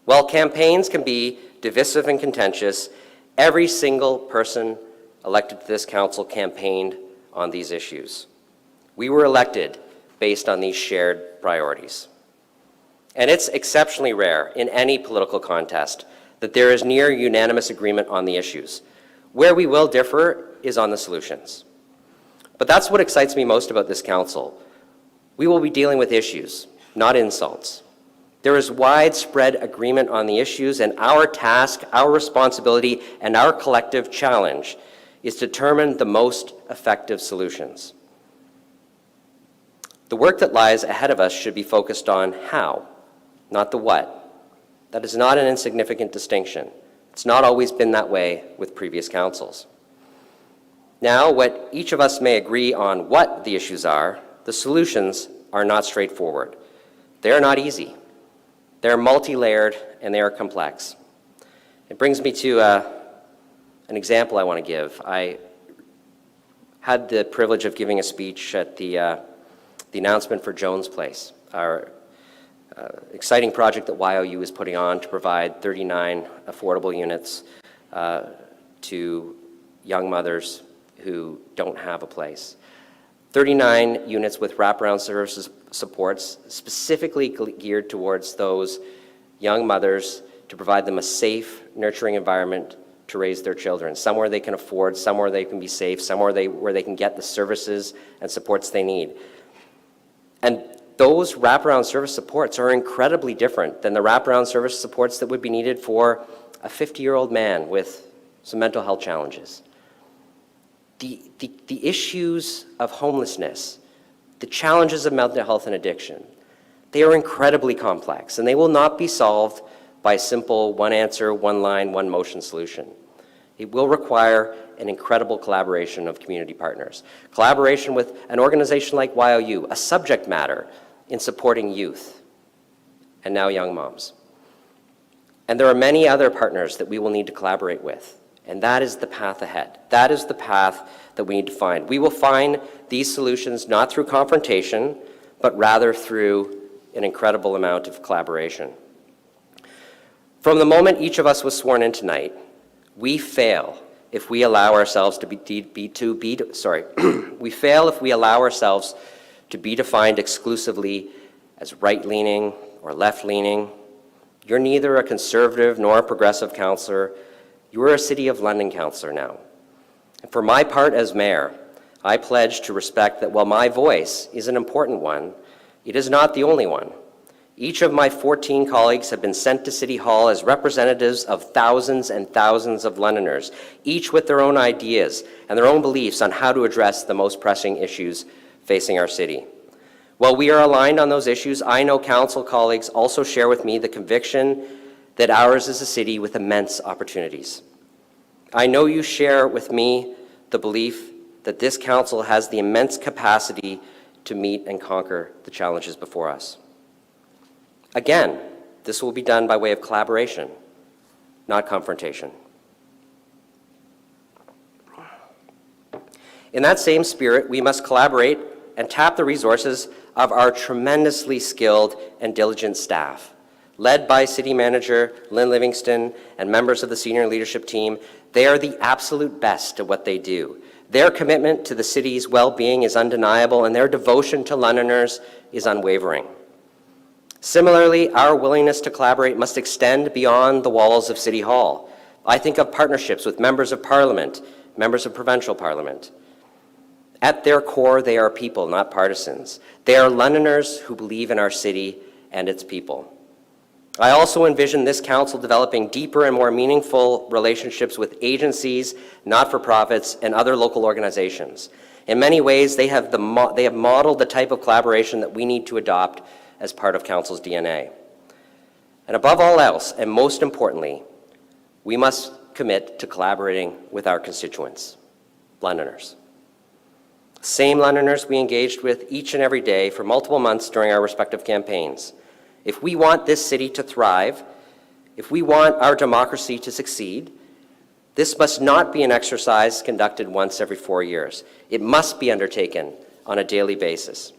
While campaigns can be divisive and contentious, every single person elected to this council campaigned on these issues. We were elected based on these shared priorities. And it's exceptionally rare in any political contest that there is near unanimous agreement on the issues. Where we will differ is on the solutions. But that's what excites me most about this council. We will be dealing with issues, not insults. There is widespread agreement on the issues, and our task, our responsibility, and our collective challenge is to determine the most effective solutions. The work that lies ahead of us should be focused on how, not the what. That is not an insignificant distinction. It's not always been that way with previous councils. Now, what each of us may agree on what the issues are, the solutions are not straightforward. They are not easy. They're multi-layered and they are complex. It brings me to an example I want to give. I had the privilege of giving a speech at the announcement for Jones Place, our exciting project that YOU is putting on to provide 39 affordable units to young mothers who don't have a place. 39 units with wraparound services supports specifically geared towards those young mothers to provide them a safe, nurturing environment to raise their children, somewhere they can afford, somewhere they can be safe, somewhere where they can get the services and supports they need. And those wraparound service supports are incredibly different than the wraparound service supports that would be needed for a 50-year-old man with some mental health challenges. The issues of homelessness, the challenges of mental health and addiction, they are incredibly complex, and they will not be solved by a simple one answer, one line, one motion solution. It will require an incredible collaboration of community partners. Collaboration with an organization like YOU, a subject matter in supporting youth, and now young moms. And there are many other partners that we will need to collaborate with, and that is the path ahead. That is the path that we need to find. We will find these solutions not through confrontation, but rather through an incredible amount of collaboration. From the moment each of us was sworn in tonight, we fail if we allow ourselves to we fail if we allow ourselves to be defined exclusively as right-leaning or left-leaning. You're neither a conservative nor a progressive councillor. You are a City of London councillor now. And for my part as mayor, I pledge to respect that while my voice is an important one, it is not the only one. Each of my 14 colleagues have been sent to City Hall as representatives of thousands and thousands of Londoners, each with their own ideas and their own beliefs on how to address the most pressing issues facing our city. While we are aligned on those issues, I know council colleagues also share with me the conviction that ours is a city with immense opportunities. I know you share with me the belief that this council has the immense capacity to meet and conquer the challenges before us. Again, this will be done by way of collaboration, not confrontation. In that same spirit, we must collaborate and tap the resources of our tremendously skilled and diligent staff. Led by City Manager Lynn Livingston and members of the senior leadership team, they are the absolute best at what they do. Their commitment to the city's well-being is undeniable, and their devotion to Londoners is unwavering. Similarly, our willingness to collaborate must extend beyond the walls of City Hall. I think of partnerships with members of Parliament, members of provincial Parliament. At their core, they are people, not partisans. They are Londoners who believe in our city and its people. I also envision this council developing deeper and more meaningful relationships with agencies, not-for-profits, and other local organizations. In many ways, they have modeled the type of collaboration that we need to adopt as part of council's DNA. And above all else, and most importantly, we must commit to collaborating with our constituents, Londoners. Same Londoners we engaged with each and every day for multiple months during our respective campaigns. If we want this city to thrive, if we want our democracy to succeed, this must not be an exercise conducted once every 4 years. It must be undertaken on a daily basis.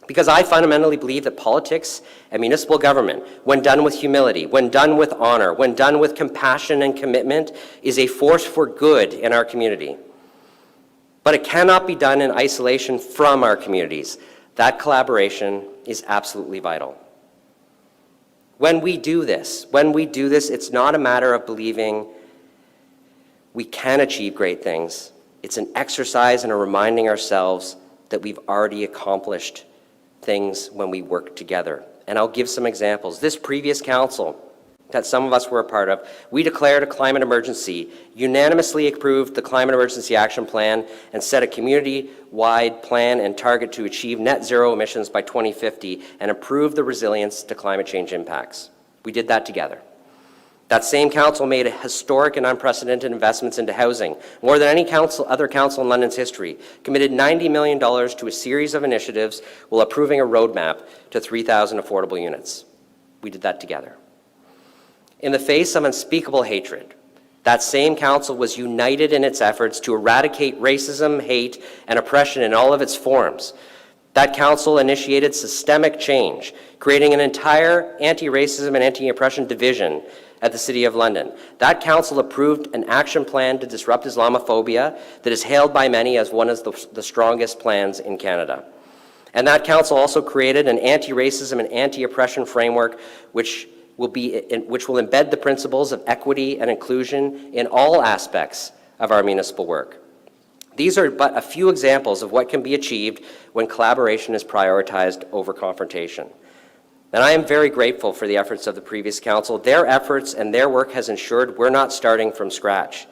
Because I fundamentally believe that politics and municipal government, when done with humility, when done with honor, when done with compassion and commitment, is a force for good in our community. But it cannot be done in isolation from our communities. That collaboration is absolutely vital. When we do this, it's not a matter of believing we can achieve great things. It's an exercise and a reminding ourselves that we've already accomplished things when we work together. And I'll give some examples. This previous council that some of us were a part of, we declared a climate emergency, unanimously approved the Climate Emergency Action Plan, and set a community-wide plan and target to achieve net zero emissions by 2050 and improve the resilience to climate change impacts. We did that together. That same council made historic and unprecedented investments into housing, more than any other council in London's history, committed $90 million to a series of initiatives while approving a roadmap to 3,000 affordable units. We did that together. In the face of unspeakable hatred, that same council was united in its efforts to eradicate racism, hate, and oppression in all of its forms. That council initiated systemic change, creating an entire anti-racism and anti-oppression division at the City of London. That council approved an action plan to disrupt Islamophobia that is hailed by many as one of the strongest plans in Canada. And that council also created an anti-racism and anti-oppression framework which will embed the principles of equity and inclusion in all aspects of our municipal work. These are but a few examples of what can be achieved when collaboration is prioritized over confrontation. And I am very grateful for the efforts of the previous council. Their efforts and their work has ensured we're not starting from scratch.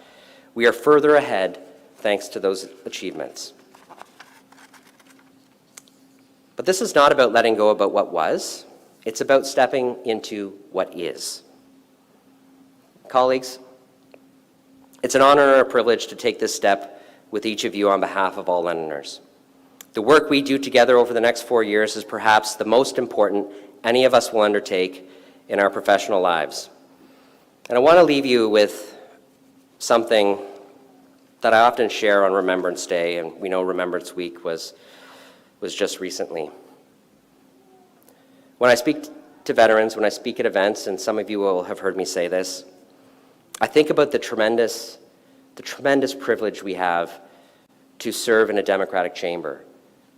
We are further ahead thanks to those achievements. But this is not about letting go about what was. It's about stepping into what is. Colleagues, it's an honor and a privilege to take this step with each of you on behalf of all Londoners. The work we do together over the next 4 years is perhaps the most important any of us will undertake in our professional lives. And I want to leave you with something that I often share on Remembrance Day, and we know Remembrance Week was just recently. When I speak to veterans, when I speak at events, and some of you will have heard me say this, I think about the tremendous privilege we have to serve in a democratic chamber,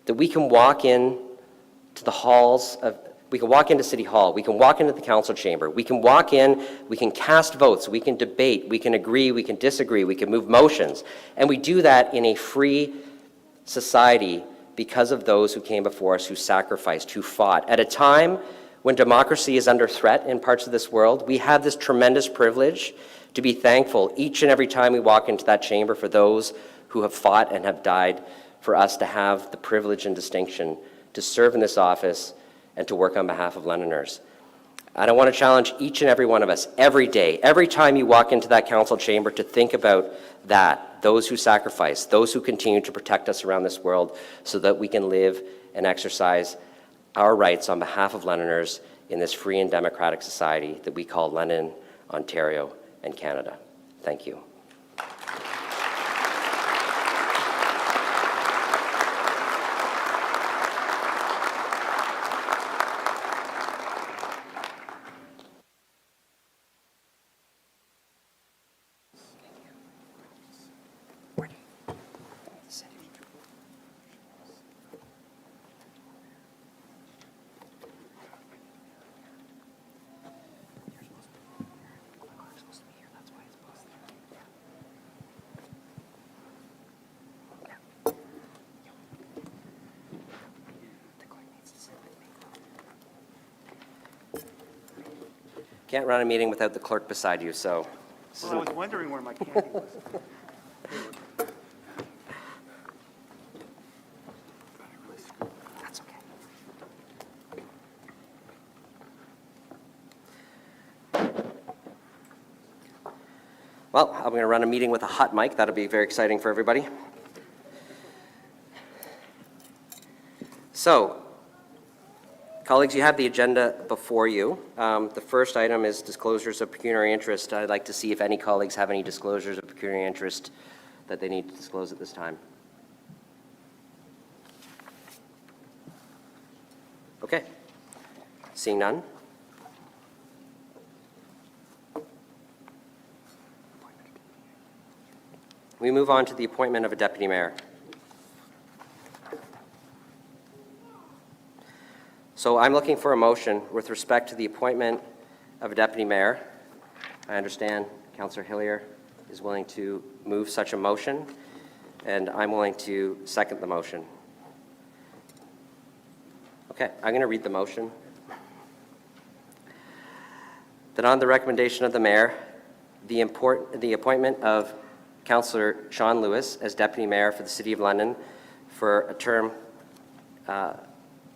that we can walk in to the halls of, we can walk into City Hall, we can walk into the council chamber, we can walk in, we can cast votes, we can debate, we can agree, we can disagree, we can move motions, and we do that in a free society because of those who came before us, who sacrificed, who fought. At a time when democracy is under threat in parts of this world, we have this tremendous privilege to be thankful each and every time we walk into that chamber for those who have fought and have died, for us to have the privilege and distinction to serve in this office and to work on behalf of Londoners. And I want to challenge each and every one of us every day, every time you walk into that council chamber, to think about that, those who sacrifice, those who continue to protect us around this world so that we can live and exercise our rights on behalf of Londoners in this free and democratic society that we call London, Ontario, and Canada. Thank you. Can't run a meeting without the clerk beside you, so. Well, I was wondering where my candy was. That's okay. Well, I'm going to run a meeting with a hot mic. That'll be very exciting for everybody. So, colleagues, you have the agenda before you. The first item is disclosures of pecuniary interest. I'd like to see if any colleagues have any disclosures of pecuniary interest that they need to disclose at this time. Okay. Seeing none. We move on to the appointment of a deputy mayor. So I'm looking for a motion with respect to the appointment of a deputy mayor. I understand Councillor Hillier is willing to move such a motion, and I'm willing to second the motion. Okay, I'm going to read the motion. That on the recommendation of the mayor, the appointment of Councillor Sean Lewis as deputy mayor for the City of London for a term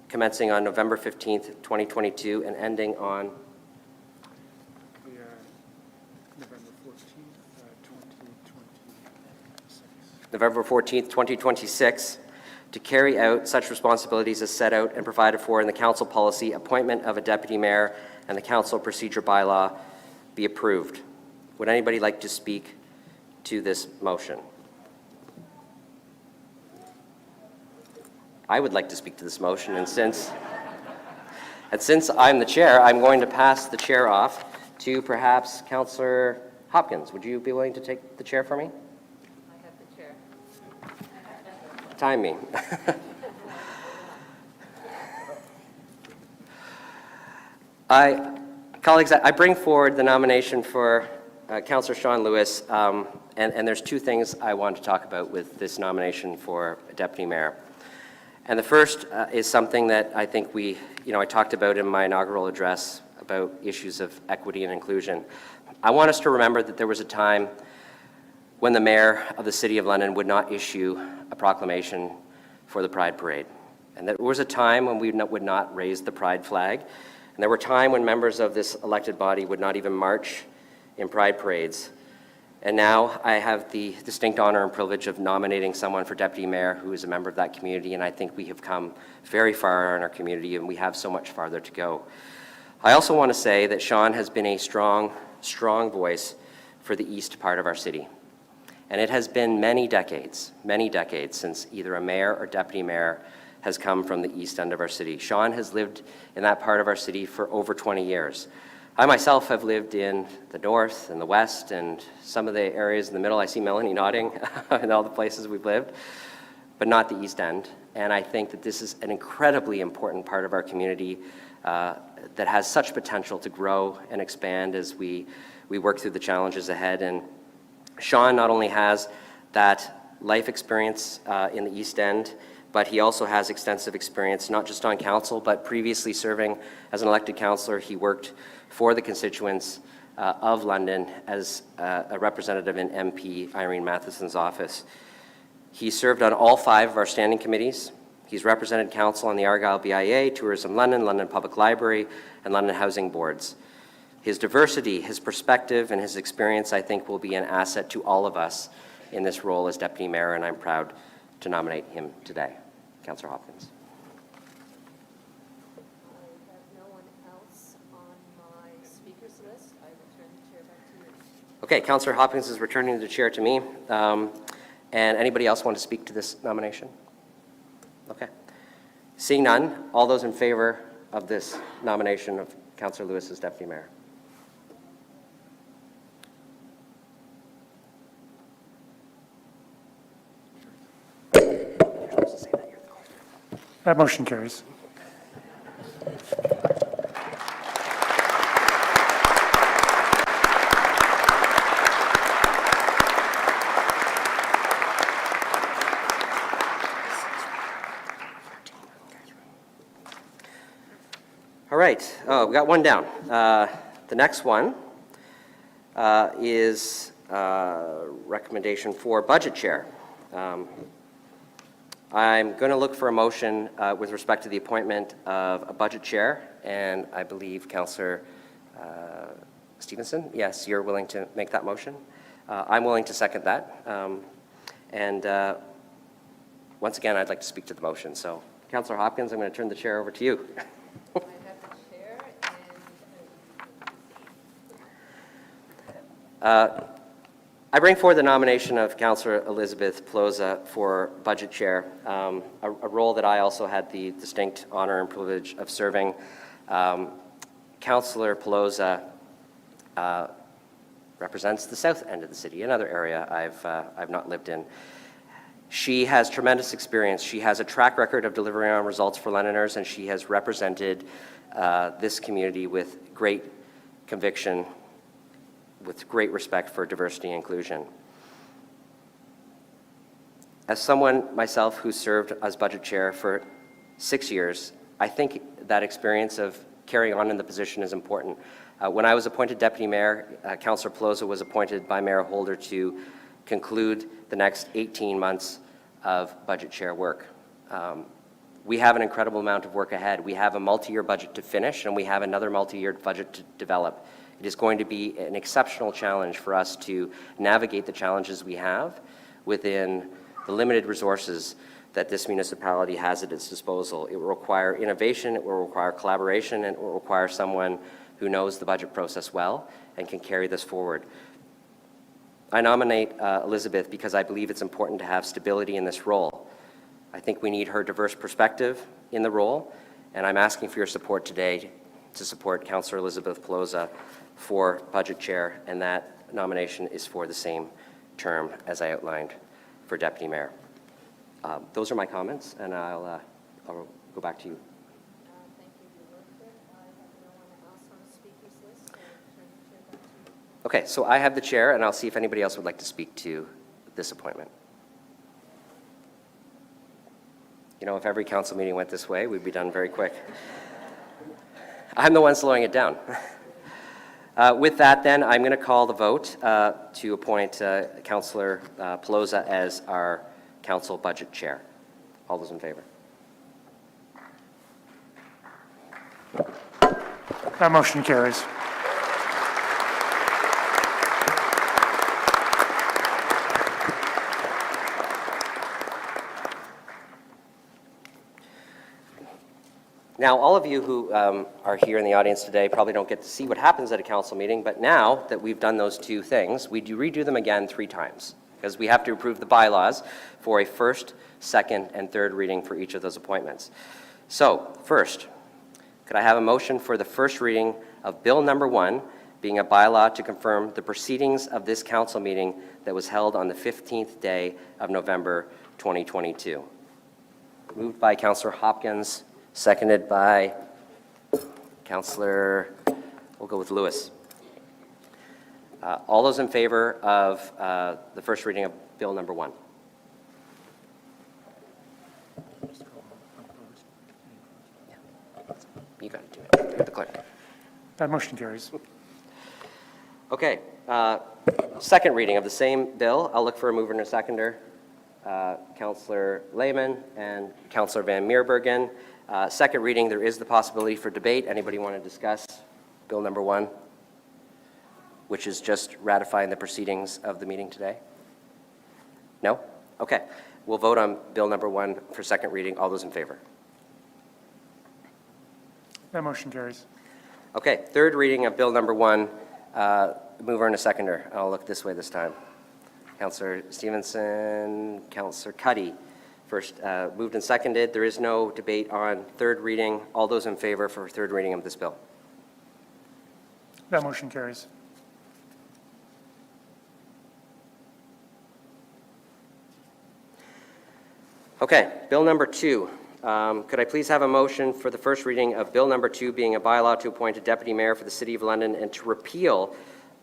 commencing on November 15th, 2022 and ending on November 14th, 2026, to carry out such responsibilities as set out and provided for in the council policy, appointment of a deputy mayor, and the council procedure bylaw be approved. Would anybody like to speak to this motion? I would like to speak to this motion, and since I'm the chair, I'm going to pass the chair off to perhaps Councillor Hopkins. Would you be willing to take the chair for me? I have the chair. Time me. Colleagues, I bring forward the nomination for Councillor Sean Lewis, and there's two things I want to talk about with this nomination for deputy mayor. And the first is something that I think I talked about in my inaugural address about issues of equity and inclusion. I want us to remember that there was a time when the mayor of the City of London would not issue a proclamation for the Pride Parade. And there was a time when we would not raise the Pride flag. And there were times when members of this elected body would not even march in Pride parades. And now I have the distinct honor and privilege of nominating someone for deputy mayor who is a member of that community, and I think we have come very far in our community, and we have so much farther to go. I also want to say that Sean has been a strong voice for the east part of our city. And it has been many decades since either a mayor or deputy mayor has come from the east end of our city. Sean has lived in that part of our city for over 20 years. I myself have lived in the north and the west and some of the areas in the middle. I see Melanie nodding in all the places we've lived, but not the east end. And I think that this is an incredibly important part of our community that has such potential to grow and expand as we work through the challenges ahead. And Sean not only has that life experience in the East End, but he also has extensive experience, not just on council, but previously serving as an elected councillor. He worked for the constituents of London as a representative in MP Irene Matheson's office. He served on all 5 of our standing committees. He's represented council on the Argyle BIA, Tourism London, London Public Library, and London Housing Boards. His diversity, his perspective, and his experience, I think, will be an asset to all of us in this role as deputy mayor, and I'm proud to nominate him today. Councillor Hopkins. I have no one else on my speakers list. I return the chair back to you. Okay, Councillor Hopkins is returning the chair to me. And anybody else want to speak to this nomination? Okay. Seeing none, all those in favor of this nomination of Councillor Lewis as deputy mayor? That motion carries. All right. Oh, we got one down. The next one is recommendation for budget chair. I'm going to look for a motion with respect to the appointment of a budget chair, and I believe Councillor Stevenson, yes, you're willing to make that motion. I'm willing to second that. Once again, I'd like to speak to the motion. So, Councillor Hopkins, I'm going to turn the chair over to you. I bring forward the nomination of Councillor Elizabeth Pelosa for budget chair, a role that I also had the distinct honor and privilege of serving. Councillor Pelosa represents the south end of the city, another area I've not lived in. She has tremendous experience. She has a track record of delivering on results for Londoners, and she has represented this community with great conviction, with great respect for diversity and inclusion. As someone myself who served as budget chair for 6 years, I think that experience of carrying on in the position is important. When I was appointed deputy mayor, Councillor Pelosa was appointed by Mayor Holder to conclude the next 18 months of budget chair work. We have an incredible amount of work ahead. We have a multi-year budget to finish, and we have another multi-year budget to develop. It is going to be an exceptional challenge for us to navigate the challenges we have within the limited resources that this municipality has at its disposal. It will require innovation, it will require collaboration, and it will require someone who knows the budget process well and can carry this forward. I nominate Elizabeth because I believe it's important to have stability in this role. I think we need her diverse perspective in the role, and I'm asking for your support today to support Councillor Elizabeth Pelosa for budget chair, and that nomination is for the same term as I outlined for deputy mayor. Those are my comments, and I'll go back to you. Okay, so I have the chair, and I'll see if anybody else would like to speak to this appointment. You know, if every council meeting went this way, we'd be done very quick. I'm the one slowing it down. With that, then, I'm going to call the vote to appoint Councillor Pelosa as our council budget chair. All those in favor? That motion carries. Now, all of you who are here in the audience today probably don't get to see what happens at a council meeting, but now that we've done those two things, we do redo them again 3 times, because we have to approve the bylaws for a first, second, and third reading for each of those appointments. So, first, could I have a motion for the first reading of Bill number 1, being a bylaw to confirm the proceedings of this council meeting that was held on the 15th day of November 2022? Moved by Councillor Hopkins, seconded by Councillor, we'll go with Lewis. All those in favor of the first reading of Bill number 1? You got to do it. You're the clerk. That motion carries. Okay. Second reading of the same bill. I'll look for a mover and a seconder. Councillor Lehman and Councillor Van Meerbergen. Second reading, there is the possibility for debate. Anybody want to discuss Bill number 1, which is just ratifying the proceedings of the meeting today? No? Okay. We'll vote on Bill number 1 for second reading. All those in favor? That motion carries. Okay. Third reading of Bill number 1, mover and a seconder. I'll look this way this time. Councillor Stevenson, Councillor Cuddy. First, moved and seconded. There is no debate on third reading. All those in favor for third reading of this bill? That motion carries. Okay, Bill number 2. Could I please have a motion for the first reading of Bill number 2, being a bylaw to appoint a deputy mayor for the City of London and to repeal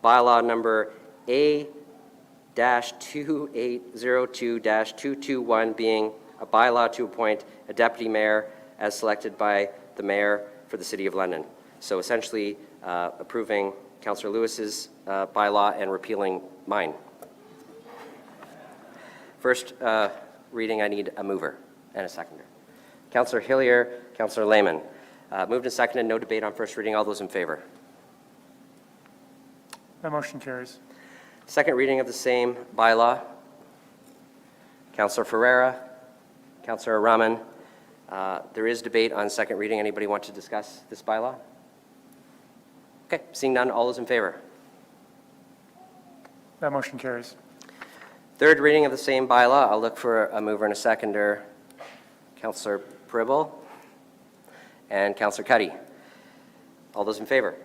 bylaw number A-2802-221, being a bylaw to appoint a deputy mayor as selected by the mayor for the City of London. So essentially approving Councillor Lewis's bylaw and repealing mine. First reading, I need a mover and a seconder. Councillor Hillier, Councillor Lehman. Moved and seconded, no debate on first reading. All those in favor? That motion carries. Second reading of the same bylaw. Councillor Ferreira, Councillor Raman. There is debate on second reading. Anybody want to discuss this bylaw? Okay, seeing none, all those in favor? That motion carries. Third reading of the same bylaw. I'll look for a mover and a seconder. Councillor Pribble and Councillor Cuddy. All those in favor?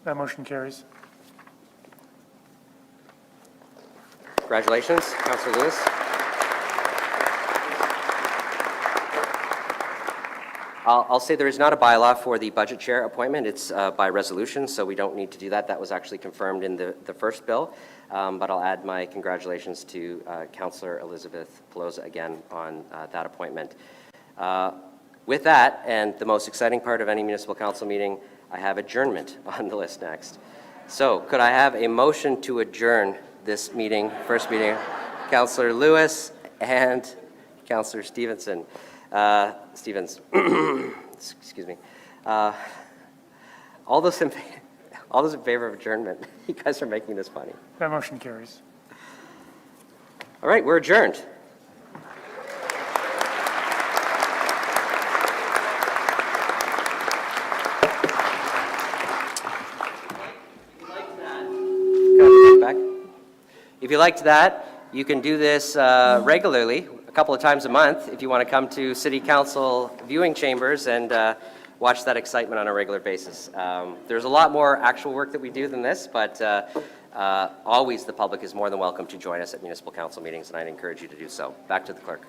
That motion carries. Congratulations, Councillor Lewis. I'll say there is not a bylaw for the budget chair appointment. It's by resolution, so we don't need to do that. That was actually confirmed in the first bill. But I'll add my congratulations to Councillor Elizabeth Pelosa again on that appointment. With that, and the most exciting part of any municipal council meeting, I have adjournment on the list next. So could I have a motion to adjourn this meeting, first meeting? Councillor Lewis and Councillor Stevens. Excuse me. All those in favor of adjournment? You guys are making this funny. That motion carries. All right, we're adjourned. If you liked that, you can do this regularly, a couple of times a month, if you want to come to City Council viewing chambers and watch that excitement on a regular basis. There's a lot more actual work that we do than this, but always the public is more than welcome to join us at municipal council meetings, and I'd encourage you to do so. Back to the clerk.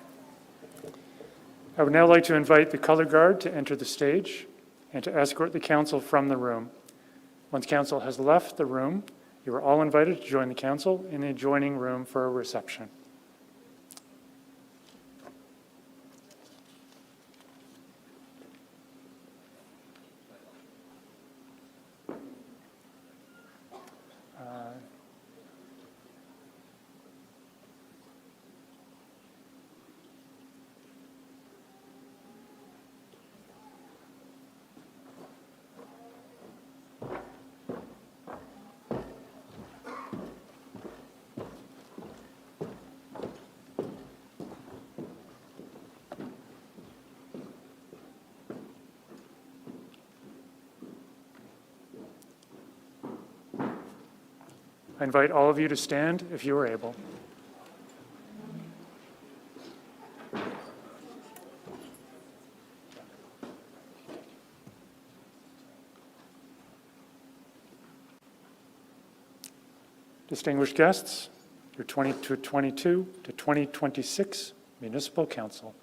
I would now like to invite the color guard to enter the stage and to escort the council from the room. Once council has left the room, you are all invited to join the council in the adjoining room for a reception. I invite all of you to stand if you are able. Distinguished guests, your 2022 to 2026 Municipal Council.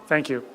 Thank you.